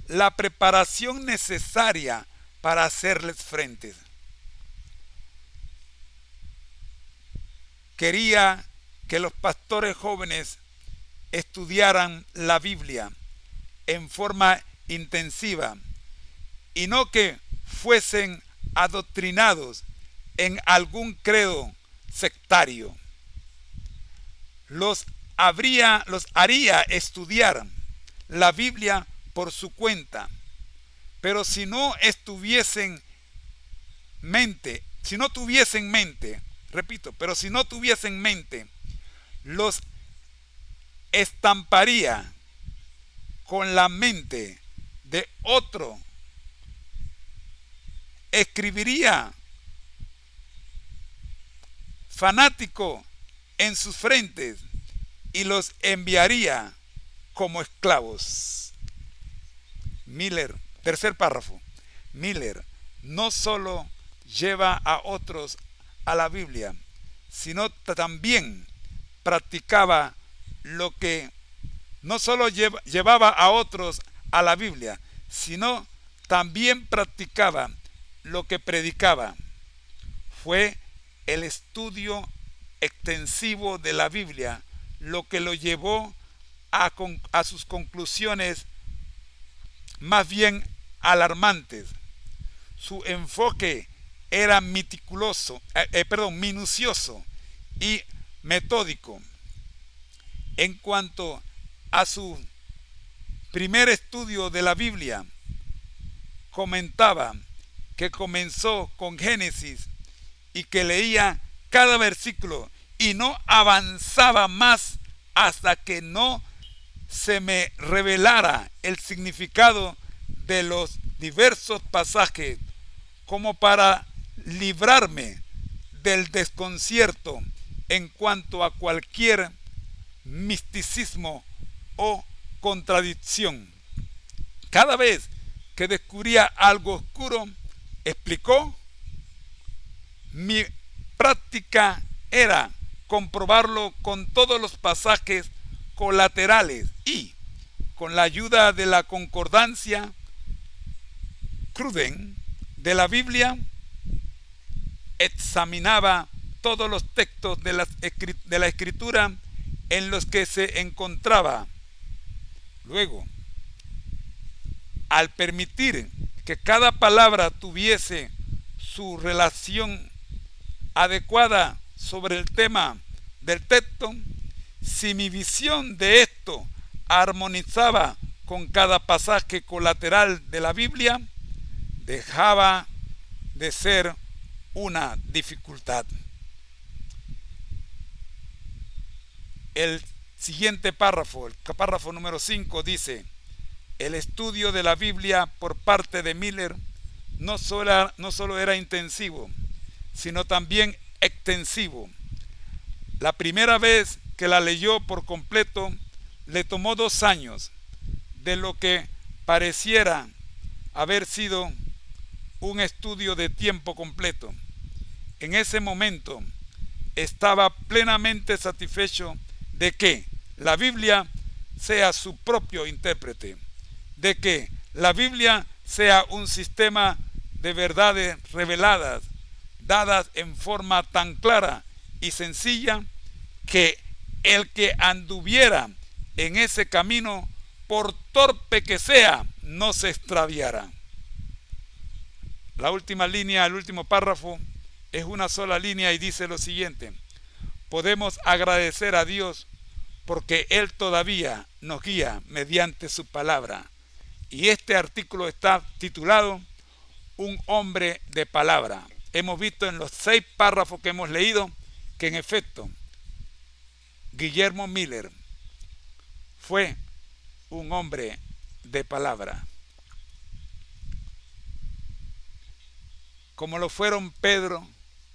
la preparación necesaria para hacerles frente. Quería que los pastores jóvenes estudiaran la Biblia en forma intensiva y no que fuesen adoctrinados en algún credo sectario. Los haría estudiar la Biblia por su cuenta, pero si no tuviesen mente, los estamparía con la mente de otro, escribiría fanático en sus frentes y los enviaría como esclavos. Miller, tercer párrafo. Miller no solo lleva a otros a la Biblia, sino también practicaba lo que no solo llevaba a otros a la Biblia, sino también practicaba lo que predicaba. Fue el estudio extensivo de la Biblia lo que lo llevó a sus conclusiones más bien alarmantes. Su enfoque era minucioso y metódico. En cuanto a su primer estudio de la Biblia, comentaba que comenzó con Génesis y que leía cada versículo y no avanzaba más hasta que no se me revelara el significado de los diversos pasajes, como para librarme del desconcierto en cuanto a cualquier misticismo o contradicción. Cada vez que descubría algo oscuro, explicó, mi práctica era comprobarlo con todos los pasajes colaterales y, con la ayuda de la concordancia Cruden de la Biblia, examinaba todos los textos de la Escritura en los que se encontraba. Luego, al permitir que cada palabra tuviese su relación adecuada sobre el tema del texto, si mi visión de esto armonizaba con cada pasaje colateral de la Biblia, dejaba de ser una dificultad. El siguiente párrafo, el párrafo número 5, dice: el estudio de la Biblia por parte de Miller no solo era intensivo, sino también extensivo. La primera vez que la leyó por completo le tomó 2 años, de lo que pareciera haber sido un estudio de tiempo completo. En ese momento estaba plenamente satisfecho de que la Biblia sea su propio intérprete, de que la Biblia sea un sistema de verdades reveladas, dadas en forma tan clara y sencilla que el que anduviera en ese camino, por torpe que sea, no se extraviara. La última línea, el último párrafo, es una sola línea y dice lo siguiente: podemos agradecer a Dios porque Él todavía nos guía mediante su palabra. Y este artículo está titulado Un hombre de palabra. Hemos visto en los 6 párrafos que hemos leído que en efecto Guillermo Miller fue un hombre de palabra, como lo fueron Pedro,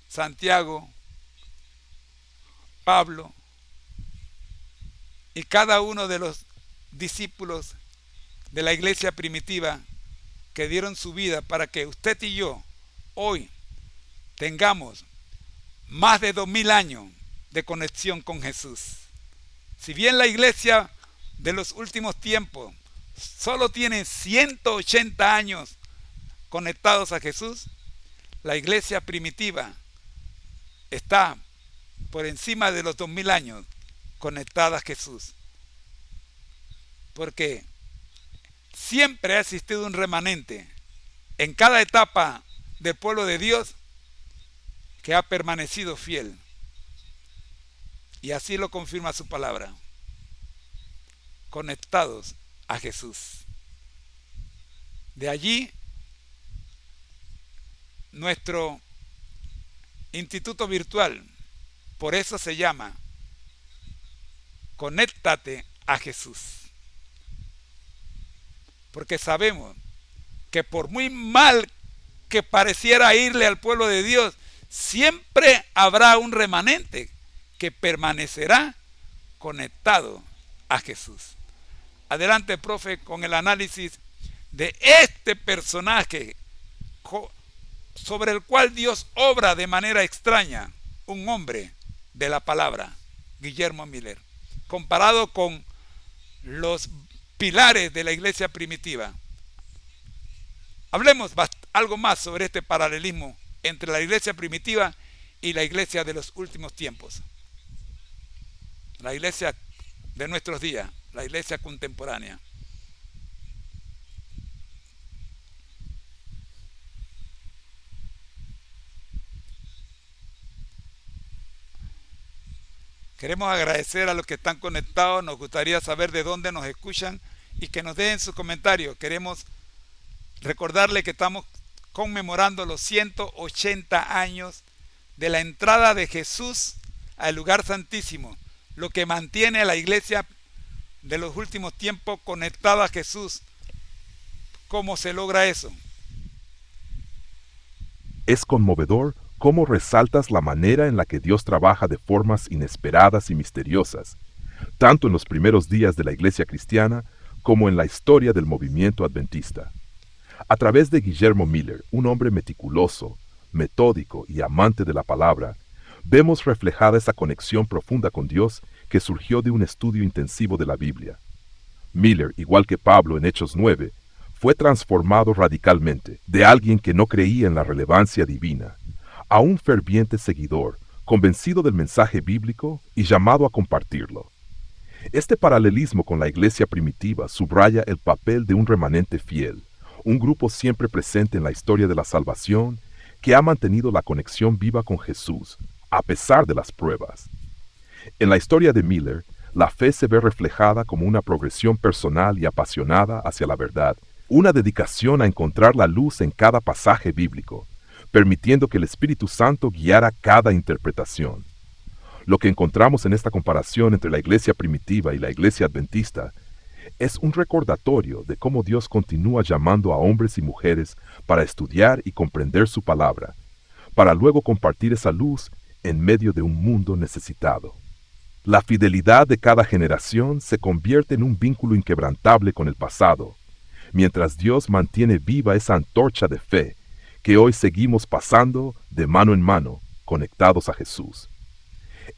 Santiago, Pablo y cada uno de los discípulos de la iglesia primitiva que dieron su vida para que usted y yo hoy tengamos más de 2000 años de conexión con Jesús. Si bien la iglesia de los últimos tiempos solo tiene 180 años conectados a Jesús, la iglesia primitiva está por encima de los 2000 años conectada a Jesús, porque siempre ha existido un remanente en cada etapa del pueblo de Dios que ha permanecido fiel, y así lo confirma su palabra, conectados a Jesús. De allí nuestro instituto virtual, por eso se llama Conéctate a Jesús, porque sabemos que por muy mal que pareciera irle al pueblo de Dios, siempre habrá un remanente que permanecerá conectado a Jesús. Adelante, profe, con el análisis de este personaje sobre el cual Dios obra de manera extraña, un hombre de la palabra, Guillermo Miller, comparado con los pilares de la iglesia primitiva. Hablemos algo más sobre este paralelismo entre la iglesia primitiva y la iglesia de los últimos tiempos, la iglesia de nuestros días, la iglesia contemporánea. Queremos agradecer a los que están conectados. Nos gustaría saber de dónde nos escuchan y que nos dejen sus comentarios. Queremos recordarle que estamos conmemorando los 180 años de la entrada de Jesús al lugar santísimo, lo que mantiene a la iglesia de los últimos tiempos conectada a Jesús. ¿Cómo se logra eso? Es conmovedor cómo resaltas la manera en la que Dios trabaja de formas inesperadas y misteriosas, tanto en los primeros días de la iglesia cristiana como en la historia del movimiento adventista. A través de Guillermo Miller, un hombre meticuloso, metódico y amante de la palabra, vemos reflejada esa conexión profunda con Dios que surgió de un estudio intensivo de la Biblia. Miller, igual que Pablo en Hechos 9, fue transformado radicalmente de alguien que no creía en la relevancia divina a un ferviente seguidor, convencido del mensaje bíblico y llamado a compartirlo. Este paralelismo con la iglesia primitiva subraya el papel de un remanente fiel, un grupo siempre presente en la historia de la salvación, que ha mantenido la conexión viva con Jesús, a pesar de las pruebas. En la historia de Miller, la fe se ve reflejada como una progresión personal y apasionada hacia la verdad, una dedicación a encontrar la luz en cada pasaje bíblico, permitiendo que el Espíritu Santo guiara cada interpretación. Lo que encontramos en esta comparación entre la iglesia primitiva y la iglesia adventista es un recordatorio de cómo Dios continúa llamando a hombres y mujeres para estudiar y comprender su palabra, para luego compartir esa luz en medio de un mundo necesitado. La fidelidad de cada generación se convierte en un vínculo inquebrantable con el pasado, mientras Dios mantiene viva esa antorcha de fe que hoy seguimos pasando de mano en mano, conectados a Jesús.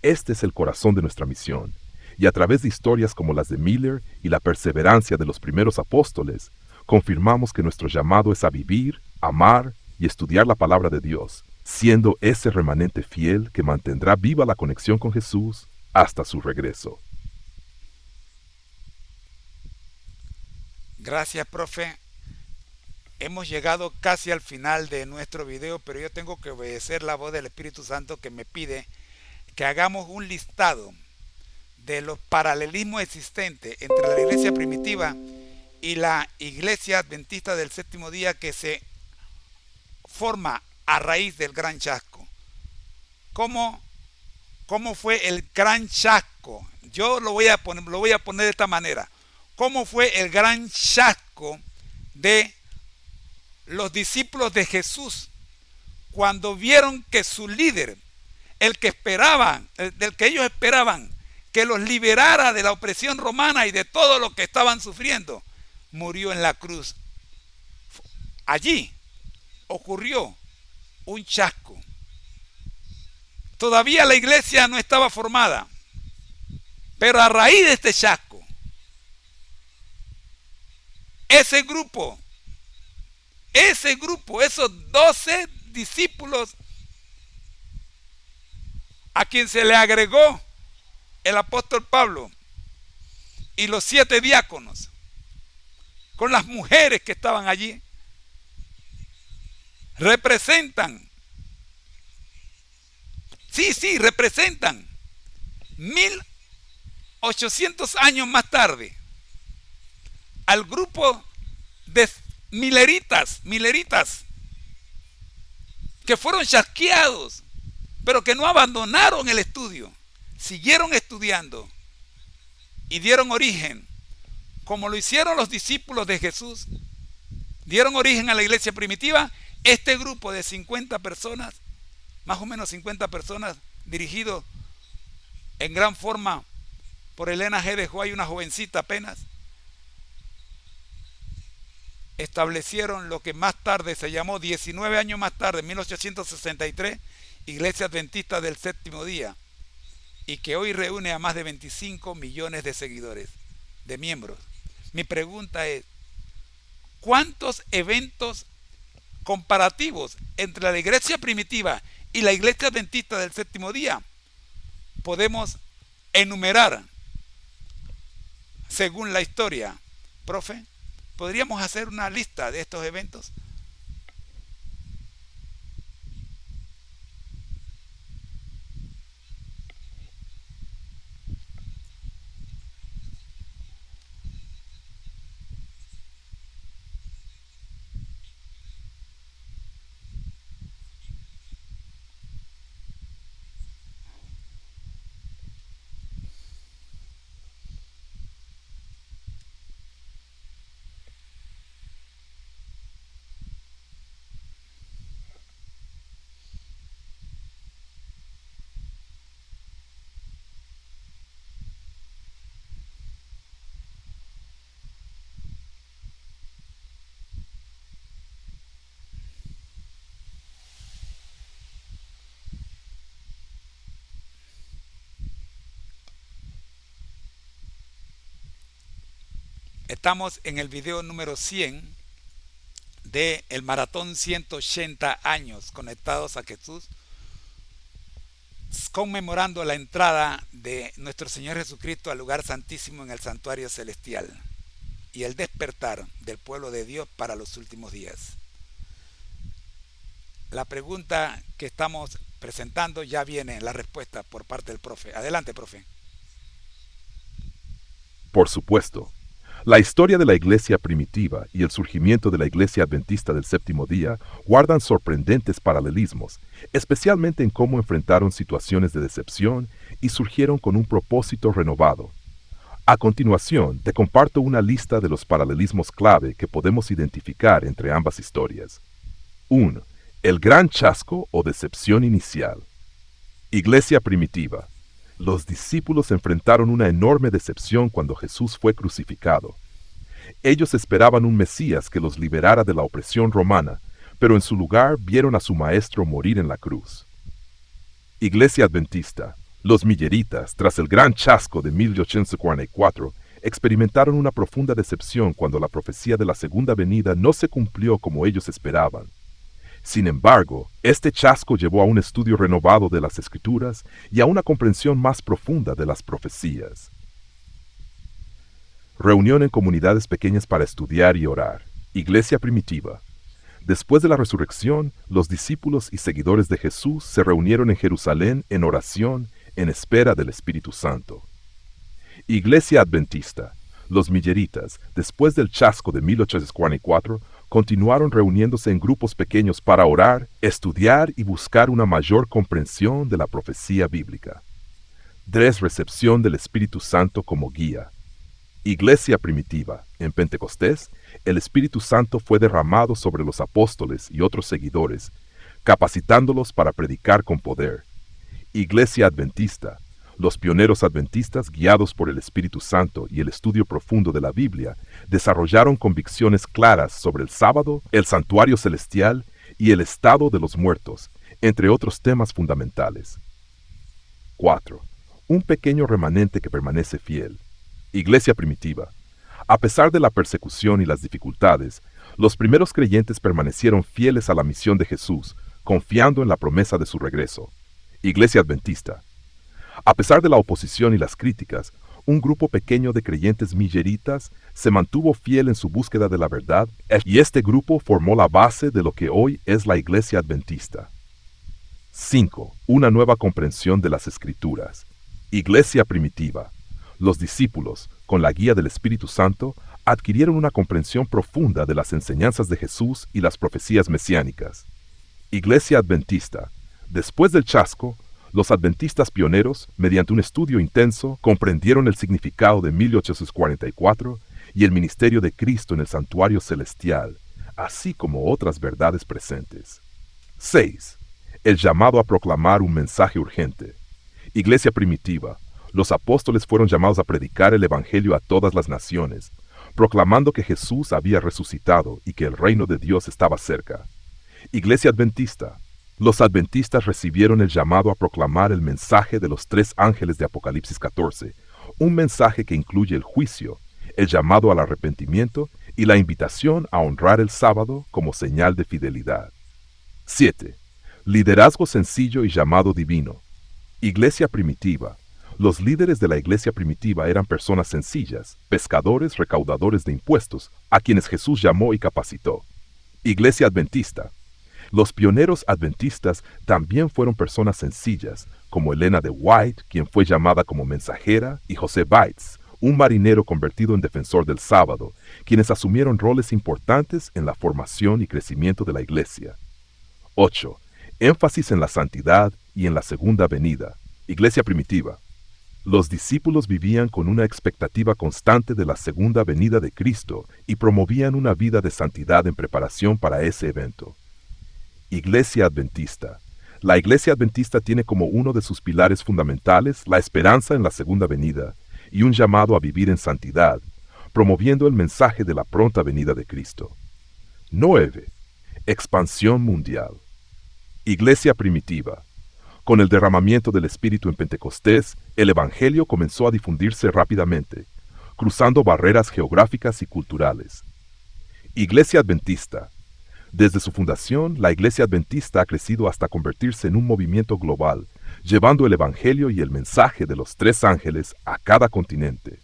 Este es el corazón de nuestra misión, y a través de historias como las de Miller y la perseverancia de los primeros apóstoles, confirmamos que nuestro llamado es a vivir, amar y estudiar la palabra de Dios, siendo ese remanente fiel que mantendrá viva la conexión con Jesús hasta su regreso. Gracias, profe. Hemos llegado casi al final de nuestro video, pero yo tengo que obedecer la voz del Espíritu Santo que me pide que hagamos un listado de los paralelismos existentes entre la iglesia primitiva y la iglesia adventista del séptimo día que se forma a raíz del gran chasco. ¿Cómo fue el gran chasco? Yo lo voy a poner de esta manera. ¿Cómo fue el gran chasco de los discípulos de Jesús cuando vieron que su líder, del que ellos esperaban que los liberara de la opresión romana y de todo lo que estaban sufriendo, murió en la cruz? Allí ocurrió un chasco. Todavía la iglesia no estaba formada, pero a raíz de este chasco, ese grupo, esos 12 discípulos a quien se le agregó el apóstol Pablo y los 7 diáconos, con las mujeres que estaban allí, representan 1800 años más tarde al grupo de mileritas que fueron chasqueados, pero que no abandonaron el estudio, siguieron estudiando y dieron origen, como lo hicieron los discípulos de Jesús, dieron origen a la iglesia primitiva. Este grupo de 50 personas, más o menos 50 personas, dirigido en gran forma por Elena G. de White, una jovencita apenas, establecieron lo que más tarde se llamó, 19 años más tarde, en 1863, Iglesia Adventista del Séptimo Día, y que hoy reúne a más de 25 millones de seguidores, de miembros. Mi pregunta es, ¿cuántos eventos comparativos entre la iglesia primitiva y la iglesia adventista del séptimo día podemos enumerar según la historia? Profe, ¿podríamos hacer una lista de estos eventos? Estamos en el video número 100 de el maratón 180 años conectados a Jesús, conmemorando la entrada de nuestro Señor Jesucristo al lugar santísimo en el santuario celestial y el despertar del pueblo de Dios para los últimos días. la pregunta que estamos presentando ya viene la respuesta por parte del profe. Adelante, profe. Por supuesto. La historia de la iglesia primitiva y el surgimiento de la iglesia adventista del séptimo día guardan sorprendentes paralelismos, especialmente en cómo enfrentaron situaciones de decepción y surgieron con un propósito renovado. A continuación, te comparto una lista de los paralelismos clave que podemos identificar entre ambas historias. 1. El gran chasco o decepción inicial. Iglesia primitiva. Los discípulos enfrentaron una enorme decepción cuando Jesús fue crucificado. Ellos esperaban un Mesías que los liberara de la opresión romana, pero en su lugar vieron a su maestro morir en la cruz. Iglesia adventista. Los milleritas, tras el gran chasco de 1844, experimentaron una profunda decepción cuando la profecía de la segunda venida no se cumplió como ellos esperaban. Sin embargo, este chasco llevó a un estudio renovado de las Escrituras y a una comprensión más profunda de las profecías. Reunión en comunidades pequeñas para estudiar y orar. Iglesia primitiva. Después de la resurrección, los discípulos y seguidores de Jesús se reunieron en Jerusalén en oración, en espera del Espíritu Santo. Iglesia adventista. Los milleritas, después del chasco de 1844, continuaron reuniéndose en grupos pequeños para orar, estudiar y buscar una mayor comprensión de la profecía bíblica. 3. Recepción del Espíritu Santo como guía. Iglesia primitiva. En Pentecostés, el Espíritu Santo fue derramado sobre los apóstoles y otros seguidores, capacitándolos para predicar con poder. Iglesia adventista. Los pioneros adventistas, guiados por el Espíritu Santo y el estudio profundo de la Biblia, desarrollaron convicciones claras sobre el sábado, el santuario celestial y el estado de los muertos, entre otros temas fundamentales. 4. Un pequeño remanente que permanece fiel. Iglesia primitiva. A pesar de la persecución y las dificultades, los primeros creyentes permanecieron fieles a la misión de Jesús, confiando en la promesa de su regreso. Iglesia adventista. A pesar de la oposición y las críticas, un grupo pequeño de creyentes milleritas se mantuvo fiel en su búsqueda de la verdad, y este grupo formó la base de lo que hoy es la Iglesia adventista. 5. Una nueva comprensión de las Escrituras. Iglesia primitiva. Los discípulos, con la guía del Espíritu Santo, adquirieron una comprensión profunda de las enseñanzas de Jesús y las profecías mesiánicas. Iglesia adventista. Después del chasco, los adventistas pioneros, mediante un estudio intenso, comprendieron el significado de 1844 y el ministerio de Cristo en el santuario celestial, así como otras verdades presentes. 6. El llamado a proclamar un mensaje urgente. Iglesia primitiva. Los apóstoles fueron llamados a predicar el Evangelio a todas las naciones, proclamando que Jesús había resucitado y que el reino de Dios estaba cerca. Iglesia adventista. Los adventistas recibieron el llamado a proclamar el mensaje de los 3 ángeles de Apocalipsis 14, un mensaje que incluye el juicio, el llamado al arrepentimiento y la invitación a honrar el sábado como señal de fidelidad. 7. Liderazgo sencillo y llamado divino. Iglesia primitiva. Los líderes de la iglesia primitiva eran personas sencillas, pescadores recaudadores de impuestos, a quienes Jesús llamó y capacitó. Iglesia adventista. Los pioneros adventistas también fueron personas sencillas, como Elena de White, quien fue llamada como mensajera, y José Bates, un marinero convertido en defensor del sábado, quienes asumieron roles importantes en la formación y crecimiento de la iglesia. 8. Énfasis en la santidad y en la segunda venida. Iglesia primitiva. Los discípulos vivían con una expectativa constante de la segunda venida de Cristo y promovían una vida de santidad en preparación para ese evento. Iglesia adventista. La Iglesia adventista tiene como uno de sus pilares fundamentales la esperanza en la segunda venida y un llamado a vivir en santidad, promoviendo el mensaje de la pronta venida de Cristo. 9. Expansión mundial. Iglesia primitiva. Con el derramamiento del Espíritu en Pentecostés, el Evangelio comenzó a difundirse rápidamente, cruzando barreras geográficas y culturales. Iglesia adventista. Desde su fundación, la Iglesia adventista ha crecido hasta convertirse en un movimiento global, llevando el Evangelio y el mensaje de los 3 ángeles a cada continente.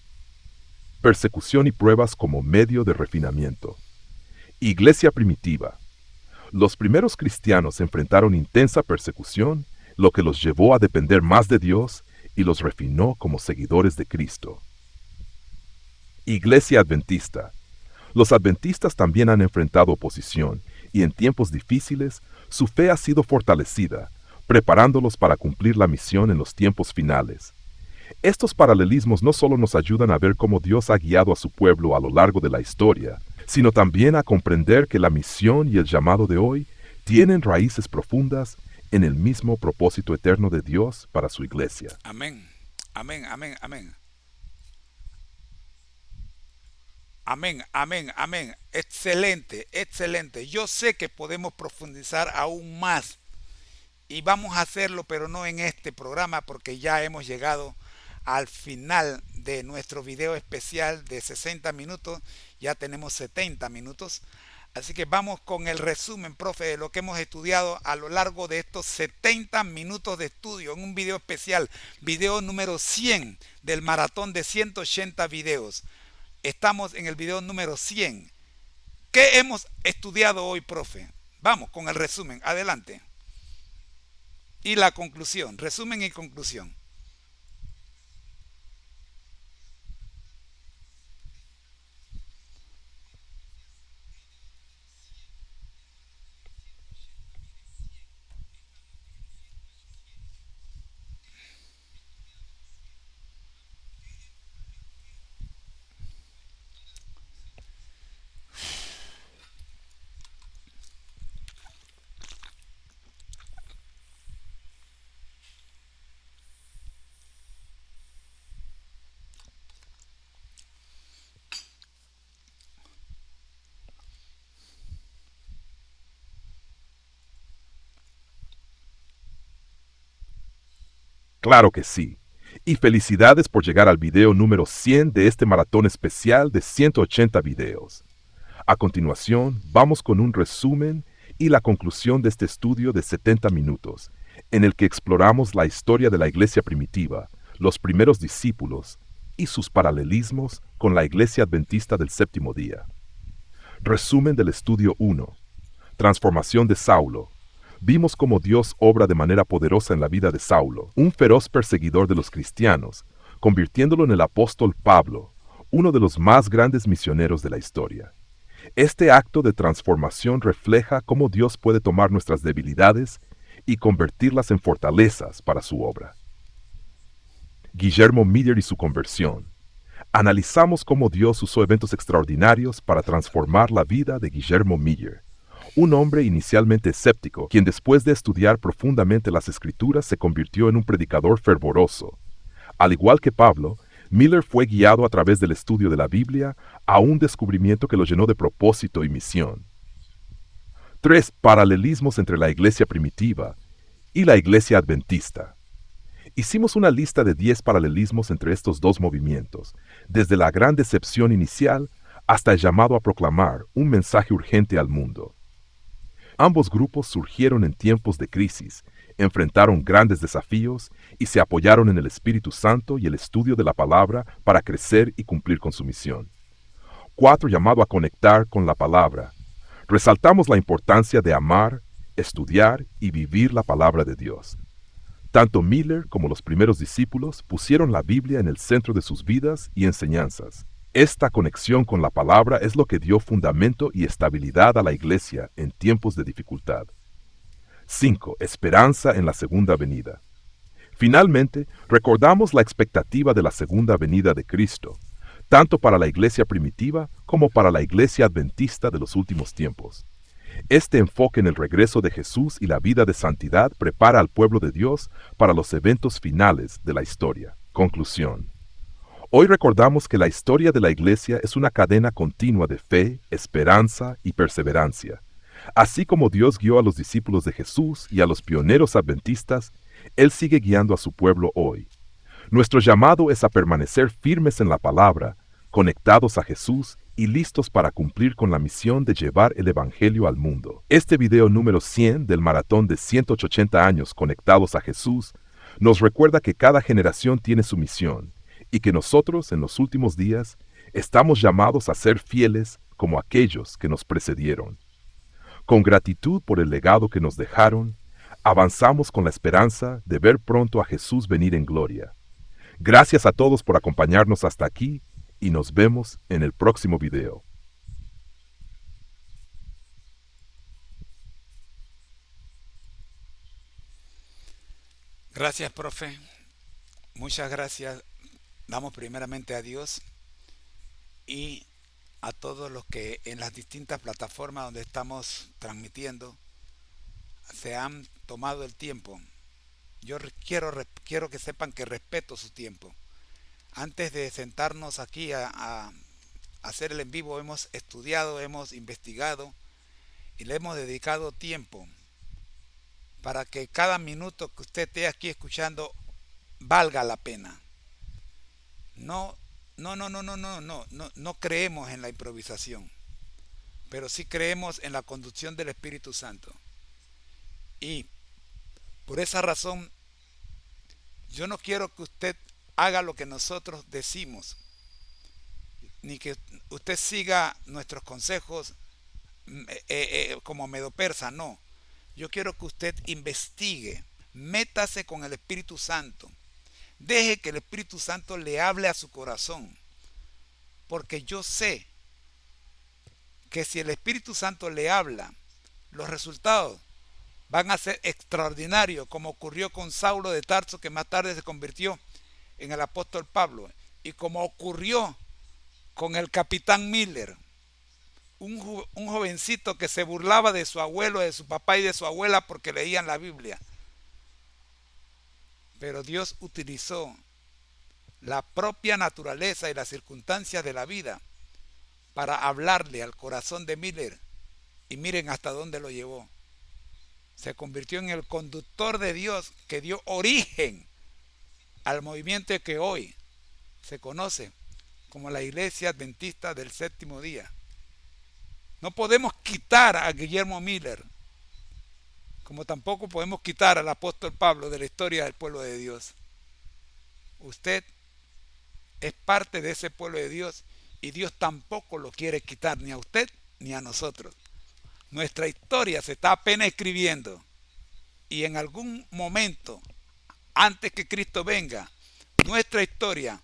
Persecución y pruebas como medio de refinamiento. Iglesia primitiva. Los primeros cristianos enfrentaron intensa persecución, lo que los llevó a depender más de Dios y los refinó como seguidores de Cristo. Iglesia Adventista. Los adventistas también han enfrentado oposición y en tiempos difíciles su fe ha sido fortalecida, preparándolos para cumplir la misión en los tiempos finales. Estos paralelismos no solo nos ayudan a ver cómo Dios ha guiado a su pueblo a lo largo de la historia, sino también a comprender que la misión y el llamado de hoy tienen raíces profundas en el mismo propósito eterno de Dios para su iglesia. Amén, amén, amén, amén. Amén, amén, amén. Excelente, excelente. Yo sé que podemos profundizar aún más y vamos a hacerlo, pero no en este programa porque ya hemos llegado al final de nuestro video especial de 60 minutos. Ya tenemos 70 minutos. Así que vamos con el resumen, profe, de lo que hemos estudiado a lo largo de estos 70 minutos de estudio en un video especial, video número 100 del maratón de 180 videos. Estamos en el video número 100. ¿Qué hemos estudiado hoy, profe? Vamos con el resumen, adelante. Y la conclusión, resumen y conclusión. Claro que sí. Y felicidades por llegar al video número 100 de este maratón especial de 180 videos. A continuación, vamos con un resumen y la conclusión de este estudio de 70 minutos, en el que exploramos la historia de la iglesia primitiva, los primeros discípulos y sus paralelismos con la iglesia adventista del séptimo día. Resumen del estudio 1. Transformación de Saulo. Vimos cómo Dios obra de manera poderosa en la vida de Saulo, un feroz perseguidor de los cristianos, convirtiéndolo en el apóstol Pablo, uno de los más grandes misioneros de la historia. Este acto de transformación refleja cómo Dios puede tomar nuestras debilidades y convertirlas en fortalezas para su obra. Guillermo Miller y su conversión. Analizamos cómo Dios usó eventos extraordinarios para transformar la vida de Guillermo Miller, un hombre inicialmente escéptico, quien después de estudiar profundamente las Escrituras se convirtió en un predicador fervoroso. Al igual que Pablo, Miller fue guiado a través del estudio de la Biblia a un descubrimiento que lo llenó de propósito y misión. 3 paralelismos entre la iglesia primitiva y la iglesia adventista. Hicimos una lista de 10 paralelismos entre estos dos movimientos, desde la gran decepción inicial hasta el llamado a proclamar un mensaje urgente al mundo. Ambos grupos surgieron en tiempos de crisis, enfrentaron grandes desafíos y se apoyaron en el Espíritu Santo y el estudio de la palabra para crecer y cumplir con su misión. 4 llamado a conectar con la palabra. Resaltamos la importancia de amar, estudiar y vivir la palabra de Dios. Tanto Miller como los primeros discípulos pusieron la Biblia en el centro de sus vidas y enseñanzas. Esta conexión con la palabra es lo que dio fundamento y estabilidad a la iglesia en tiempos de dificultad. 5. Esperanza en la segunda venida. Finalmente, recordamos la expectativa de la segunda venida de Cristo, tanto para la iglesia primitiva como para la iglesia adventista de los últimos tiempos. Este enfoque en el regreso de Jesús y la vida de santidad prepara al pueblo de Dios para los eventos finales de la historia. Conclusión. Hoy recordamos que la historia de la iglesia es una cadena continua de fe, esperanza y perseverancia. Así como Dios guió a los discípulos de Jesús y a los pioneros adventistas, Él sigue guiando a su pueblo hoy. Nuestro llamado es a permanecer firmes en la palabra, conectados a Jesús y listos para cumplir con la misión de llevar el Evangelio al mundo. Este video número 100 del maratón de 180 años conectados a Jesús nos recuerda que cada generación tiene su misión y que nosotros en los últimos días estamos llamados a ser fieles como aquellos que nos precedieron. Con gratitud por el legado que nos dejaron, avanzamos con la esperanza de ver pronto a Jesús venir en gloria. Gracias a todos por acompañarnos hasta aquí y nos vemos en el próximo video. Gracias, profe. Muchas gracias. Damos primeramente a Dios y a todos los que en las distintas plataformas donde estamos transmitiendo se han tomado el tiempo. Yo quiero que sepan que respeto su tiempo. Antes de sentarnos aquí a hacer el en vivo, hemos estudiado, hemos investigado y le hemos dedicado tiempo para que cada minuto que usted esté aquí escuchando valga la pena. No creemos en la improvisación, pero sí creemos en la conducción del Espíritu Santo. Y por esa razón, yo no quiero que usted haga lo que nosotros decimos, ni que usted siga nuestros consejos como medopersa, no. Yo quiero que usted investigue, métase con el Espíritu Santo. Deje que el Espíritu Santo le hable a su corazón, porque yo sé que si el Espíritu Santo le habla, los resultados van a ser extraordinarios, como ocurrió con Saulo de Tarso, que más tarde se convirtió en el apóstol Pablo, y como ocurrió con el capitán Miller, un jovencito que se burlaba de su abuelo, de su papá y de su abuela porque leían la Biblia. Pero Dios utilizó la propia naturaleza y las circunstancias de la vida para hablarle al corazón de Miller, y miren hasta dónde lo llevó. Se convirtió en el conductor de Dios que dio origen al movimiento que hoy se conoce como la Iglesia Adventista del Séptimo Día. No podemos quitar a Guillermo Miller, como tampoco podemos quitar al apóstol Pablo de la historia del pueblo de Dios. Usted es parte de ese pueblo de Dios y Dios tampoco lo quiere quitar ni a usted ni a nosotros. Nuestra historia se está apenas escribiendo y en algún momento, antes que Cristo venga, nuestra historia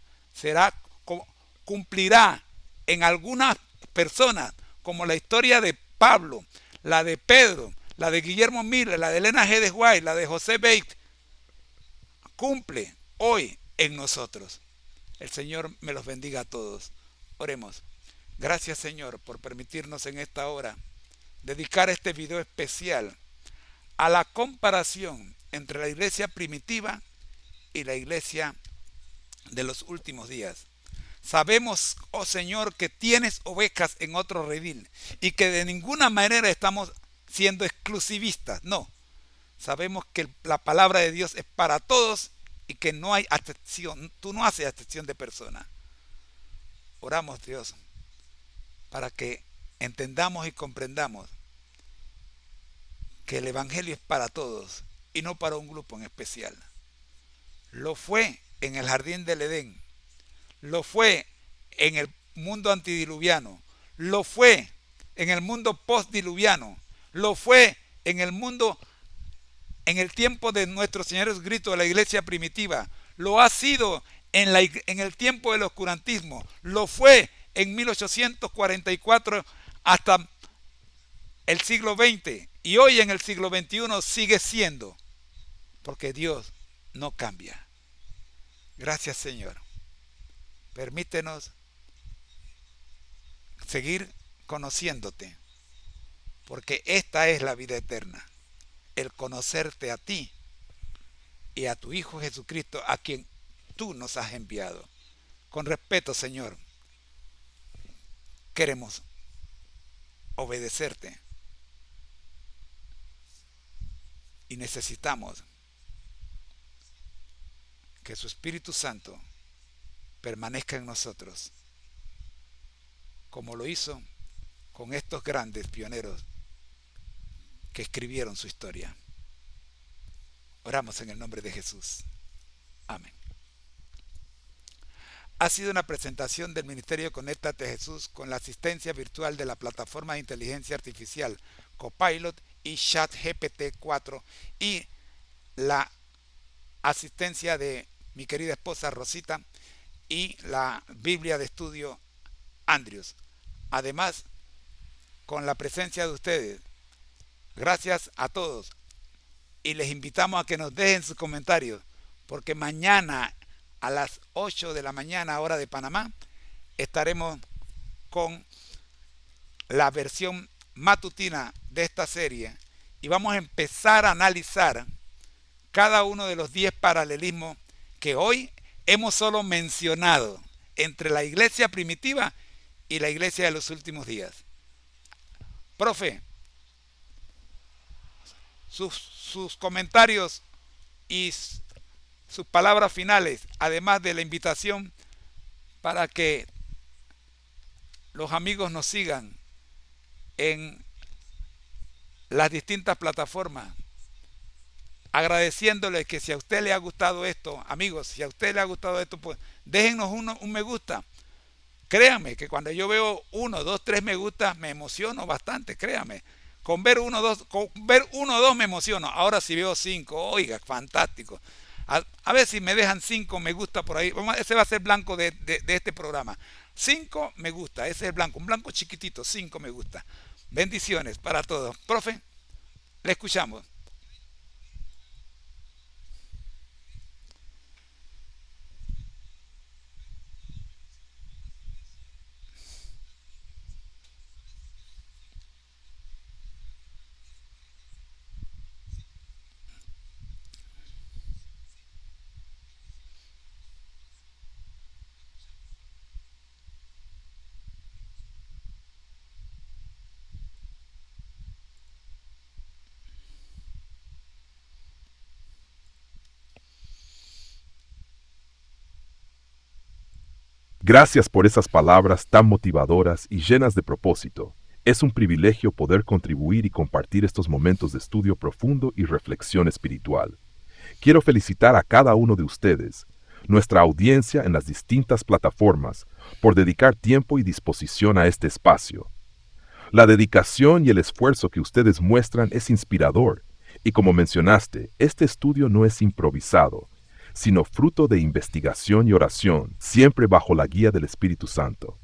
cumplirá en algunas personas, como la historia de Pablo, la de Pedro, la de Guillermo Miller, la de Elena G. de White, la de José Bate, cumple hoy en nosotros. El Señor me los bendiga a todos. Oremos. Gracias, Señor, por permitirnos en esta hora dedicar este video especial a la comparación entre la iglesia primitiva y la iglesia de los últimos días. Sabemos, oh Señor, que tienes ovejas en otro redil y que de ninguna manera estamos siendo exclusivistas. No, sabemos que la palabra de Dios es para todos y que no hay acepción. Tú no haces acepción de personas. Oramos, Dios, para que entendamos y comprendamos que el Evangelio es para todos y no para un grupo en especial. Lo fue en el jardín del Edén, lo fue en el mundo antidiluviano, lo fue en el mundo postdiluviano, lo fue en el mundo, en el tiempo de nuestro Señor Jesucristo, de la iglesia primitiva, lo ha sido en el tiempo del oscurantismo, lo fue en 1844 hasta el siglo XX y hoy en el siglo XXI sigue siendo, porque Dios no cambia. Gracias, Señor. Permítenos seguir conociéndote, porque esta es la vida eterna, el conocerte a ti y a tu Hijo Jesucristo, a quien tú nos has enviado. Con respeto, Señor, queremos obedecerte y necesitamos que su Espíritu Santo permanezca en nosotros, como lo hizo con estos grandes pioneros que escribieron su historia. Oramos en el nombre de Jesús. Amén. ha sido una presentación del Ministerio Conéctate a Jesús con la asistencia virtual de la plataforma de inteligencia artificial Copilot y ChatGPT 4 y la asistencia de mi querida esposa Rosita y la Biblia de estudio Andrews. Además, con la presencia de ustedes. Gracias a todos y les invitamos a que nos dejen sus comentarios porque mañana a las 8 de la mañana hora de Panamá estaremos con la versión matutina de esta serie y vamos a empezar a analizar cada uno de los 10 paralelismos que hoy hemos solo mencionado entre la iglesia primitiva y la iglesia de los últimos días. Profe, sus comentarios y sus palabras finales, además de la invitación para que los amigos nos sigan en las distintas plataformas, agradeciéndoles que si a usted le ha gustado esto, amigos, si a usted le ha gustado esto, pues déjennos un me gusta. Créanme que cuando yo veo 1, 2, 3 me gusta, me emociono bastante, créanme. Con ver 1 o 2 me emociono. Ahora si veo 5, oiga, fantástico. A ver si me dejan 5 me gusta por ahí. Ese va a ser blanco de este programa. 5 me gusta, ese es el blanco. Un blanco chiquitito, 5 me gusta. Bendiciones para todos. Profe, le escuchamos. Gracias por esas palabras tan motivadoras y llenas de propósito. Es un privilegio poder contribuir y compartir estos momentos de estudio profundo y reflexión espiritual. Quiero felicitar a cada uno de ustedes, nuestra audiencia en las distintas plataformas, por dedicar tiempo y disposición a este espacio. La dedicación y el esfuerzo que ustedes muestran es inspirador, y como mencionaste, este estudio no es improvisado, sino fruto de investigación y oración, siempre bajo la guía del Espíritu Santo.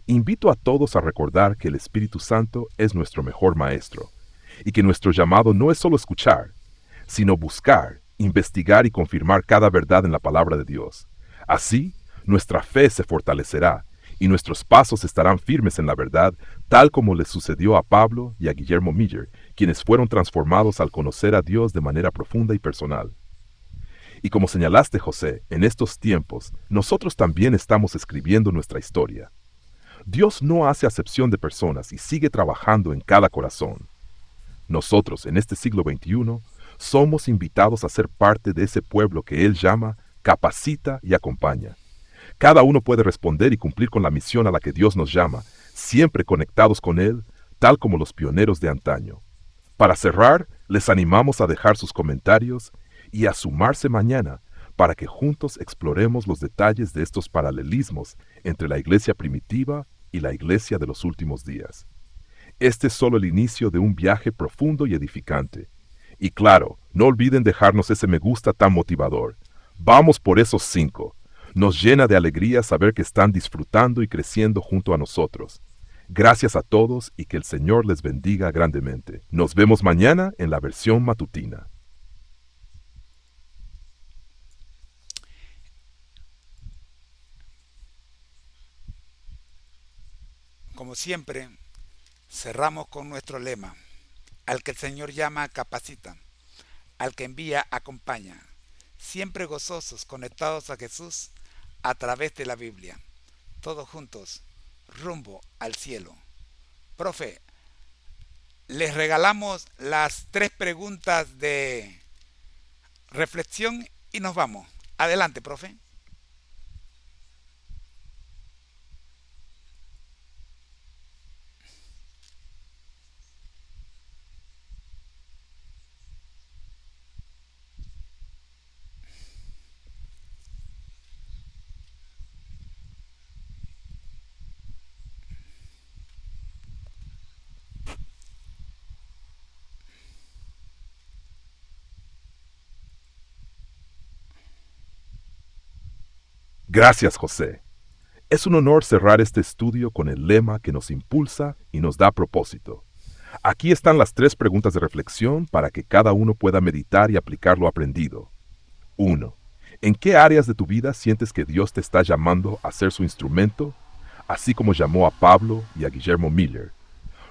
Invito a todos a recordar que el Espíritu Santo es nuestro mejor maestro, y que nuestro llamado no es solo escuchar, sino buscar, investigar y confirmar cada verdad en la palabra de Dios. Así, nuestra fe se fortalecerá, y nuestros pasos estarán firmes en la verdad, tal como les sucedió a Pablo y a Guillermo Miller, quienes fueron transformados al conocer a Dios de manera profunda y personal. Y como señalaste, José, en estos tiempos, nosotros también estamos escribiendo nuestra historia. Dios no hace acepción de personas y sigue trabajando en cada corazón. Nosotros, en este siglo XXI, somos invitados a ser parte de ese pueblo que Él llama, capacita y acompaña. Cada uno puede responder y cumplir con la misión a la que Dios nos llama, siempre conectados con Él, tal como los pioneros de antaño. Para cerrar, les animamos a dejar sus comentarios y a sumarse mañana para que juntos exploremos los detalles de estos paralelismos entre la iglesia primitiva y la iglesia de los últimos días. Este es solo el inicio de un viaje profundo y edificante. Y claro, no olviden dejarnos ese me gusta tan motivador. Vamos por esos 5. Nos llena de alegría saber que están disfrutando y creciendo junto a nosotros. Gracias a todos y que el Señor les bendiga grandemente. Nos vemos mañana en la versión matutina. Como siempre, cerramos con nuestro lema. Al que el Señor llama, capacita. Al que envía, acompaña. Siempre gozosos, conectados a Jesús a través de la Biblia. Todos juntos, rumbo al cielo. Profe, les regalamos las 3 preguntas de reflexión y nos vamos. Adelante, profe. Gracias, José. Es un honor cerrar este estudio con el lema que nos impulsa y nos da propósito. Aquí están las 3 preguntas de reflexión para que cada uno pueda meditar y aplicar lo aprendido. 1. ¿En qué áreas de tu vida sientes que Dios te está llamando a ser su instrumento, así como llamó a Pablo y a Guillermo Miller?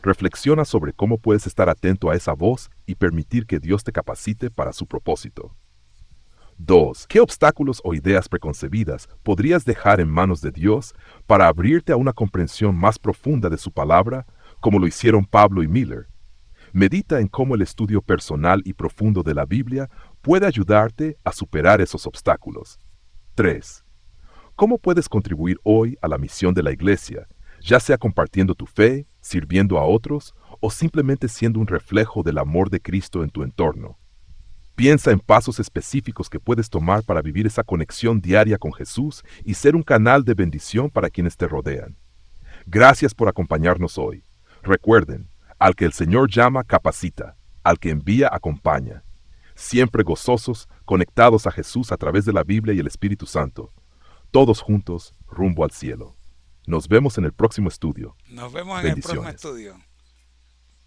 Reflexiona sobre cómo puedes estar atento a esa voz y permitir que Dios te capacite para su propósito. 2. ¿Qué obstáculos o ideas preconcebidas podrías dejar en manos de Dios para abrirte a una comprensión más profunda de su palabra, como lo hicieron Pablo y Miller? Medita en cómo el estudio personal y profundo de la Biblia puede ayudarte a superar esos obstáculos. 3. ¿Cómo puedes contribuir hoy a la misión de la iglesia, ya sea compartiendo tu fe, sirviendo a otros o simplemente siendo un reflejo del amor de Cristo en tu entorno? Piensa en pasos específicos que puedes tomar para vivir esa conexión diaria con Jesús y ser un canal de bendición para quienes te rodean. Gracias por acompañarnos hoy. Recuerden, al que el Señor llama, capacita, al que envía, acompaña. Siempre gozosos, conectados a Jesús a través de la Biblia y el Espíritu Santo. Todos juntos, rumbo al cielo. Nos vemos en el próximo estudio. Nos vemos en el próximo estudio.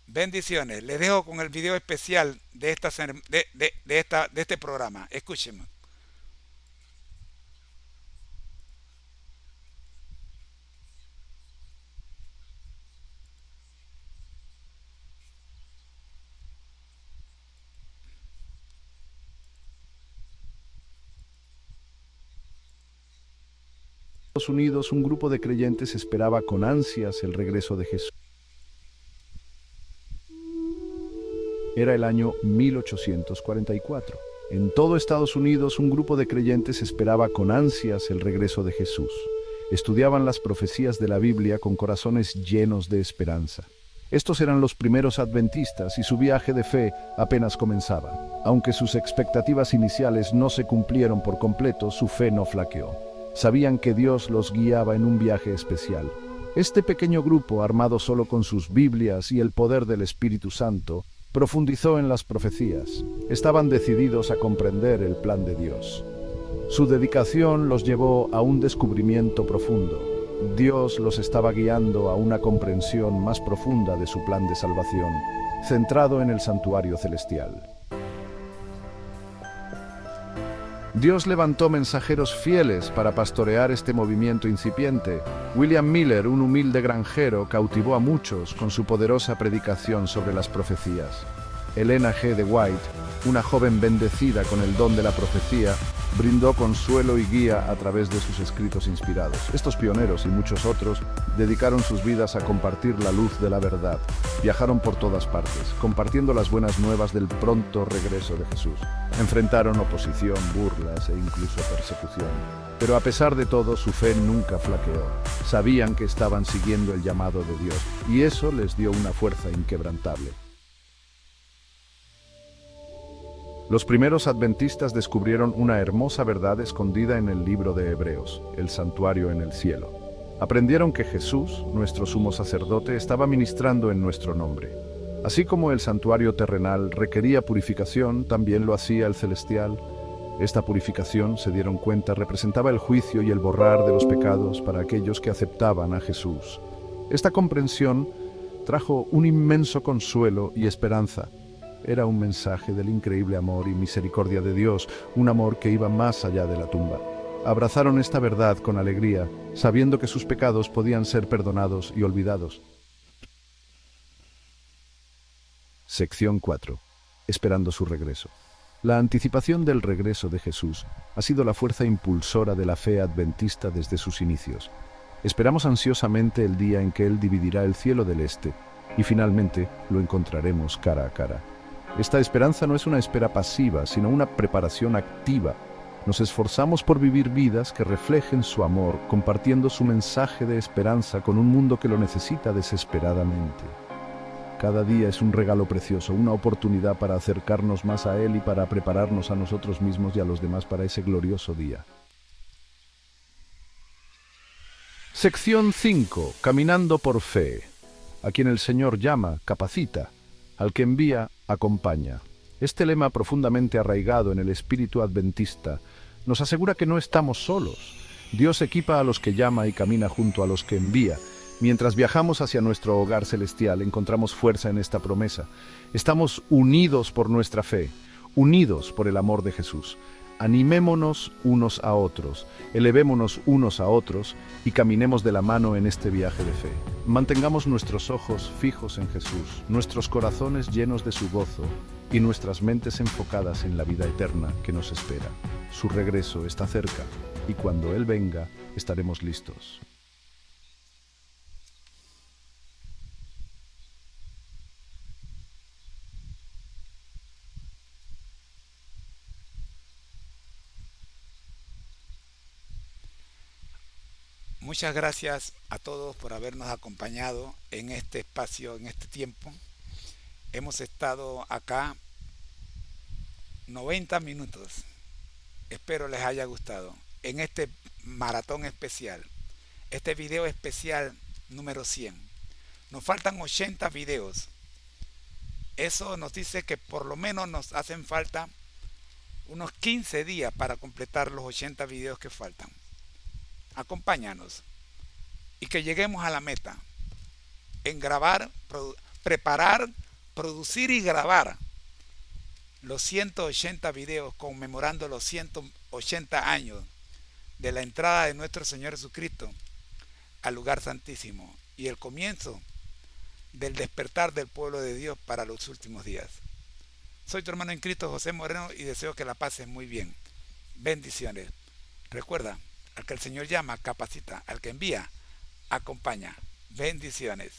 Bendiciones. Les dejo con el video especial de este programa. Escúchenme. Estados Unidos, un grupo de creyentes esperaba con ansias el regreso de Jesús. Era el año 1844. En todo Estados Unidos, un grupo de creyentes esperaba con ansias el regreso de Jesús. Estudiaban las profecías de la Biblia con corazones llenos de esperanza. Estos eran los primeros adventistas y su viaje de fe apenas comenzaba. Aunque sus expectativas iniciales no se cumplieron por completo, su fe no flaqueó. Sabían que Dios los guiaba en un viaje especial. Este pequeño grupo, armado solo con sus Biblias y el poder del Espíritu Santo, profundizó en las profecías. Estaban decididos a comprender el plan de Dios. Su dedicación los llevó a un descubrimiento profundo. Dios los estaba guiando a una comprensión más profunda de su plan de salvación, centrado en el santuario celestial. Dios levantó mensajeros fieles para pastorear este movimiento incipiente. William Miller, un humilde granjero, cautivó a muchos con su poderosa predicación sobre las profecías. Elena G. de White, una joven bendecida con el don de la profecía, brindó consuelo y guía a través de sus escritos inspirados. Estos pioneros y muchos otros dedicaron sus vidas a compartir la luz de la verdad. Viajaron por todas partes, compartiendo las buenas nuevas del pronto regreso de Jesús. Enfrentaron oposición, burlas e incluso persecución. Pero a pesar de todo, su fe nunca flaqueó. Sabían que estaban siguiendo el llamado de Dios, y eso les dio una fuerza inquebrantable. Los primeros adventistas descubrieron una hermosa verdad escondida en el libro de Hebreos, el santuario en el cielo. Aprendieron que Jesús, nuestro sumo sacerdote, estaba ministrando en nuestro nombre. Así como el santuario terrenal requería purificación, también lo hacía el celestial. Esta purificación, se dieron cuenta, representaba el juicio y el borrar de los pecados para aquellos que aceptaban a Jesús. Esta comprensión trajo un inmenso consuelo y esperanza. Era un mensaje del increíble amor y misericordia de Dios, un amor que iba más allá de la tumba. Abrazaron esta verdad con alegría, sabiendo que sus pecados podían ser perdonados y olvidados. Sección 4. Esperando su regreso. La anticipación del regreso de Jesús ha sido la fuerza impulsora de la fe adventista desde sus inicios. Esperamos ansiosamente el día en que Él dividirá el cielo del este, y finalmente lo encontraremos cara a cara. Esta esperanza no es una espera pasiva, sino una preparación activa. Nos esforzamos por vivir vidas que reflejen su amor, compartiendo su mensaje de esperanza con un mundo que lo necesita desesperadamente. Cada día es un regalo precioso, una oportunidad para acercarnos más a Él y para prepararnos a nosotros mismos y a los demás para ese glorioso día. Sección 5. Caminando por fe. A quien el Señor llama, capacita. Al que envía, acompaña. Este lema profundamente arraigado en el espíritu adventista nos asegura que no estamos solos. Dios equipa a los que llama y camina junto a los que envía. Mientras viajamos hacia nuestro hogar celestial, encontramos fuerza en esta promesa. Estamos unidos por nuestra fe, unidos por el amor de Jesús. Animémonos unos a otros, elevémonos unos a otros y caminemos de la mano en este viaje de fe. Mantengamos nuestros ojos fijos en Jesús, nuestros corazones llenos de su gozo y nuestras mentes enfocadas en la vida eterna que nos espera. Su regreso está cerca y cuando Él venga estaremos listos. Muchas gracias a todos por habernos acompañado en este espacio, en este tiempo. Hemos estado acá 90 minutos. Espero les haya gustado en este maratón especial, este video especial número 100. Nos faltan 80 videos. Eso nos dice que por lo menos nos hacen falta unos 15 días para completar los 80 videos que faltan. Acompáñanos y que lleguemos a la meta en grabar, preparar, producir y grabar los 180 videos conmemorando los 180 años de la entrada de nuestro Señor Jesucristo al lugar santísimo y el comienzo del despertar del pueblo de Dios para los últimos días. Soy tu hermano en Cristo, José Moreno, y deseo que la pases muy bien. Bendiciones. Recuerda, al que el Señor llama, capacita. Al que envía, acompaña. Bendiciones.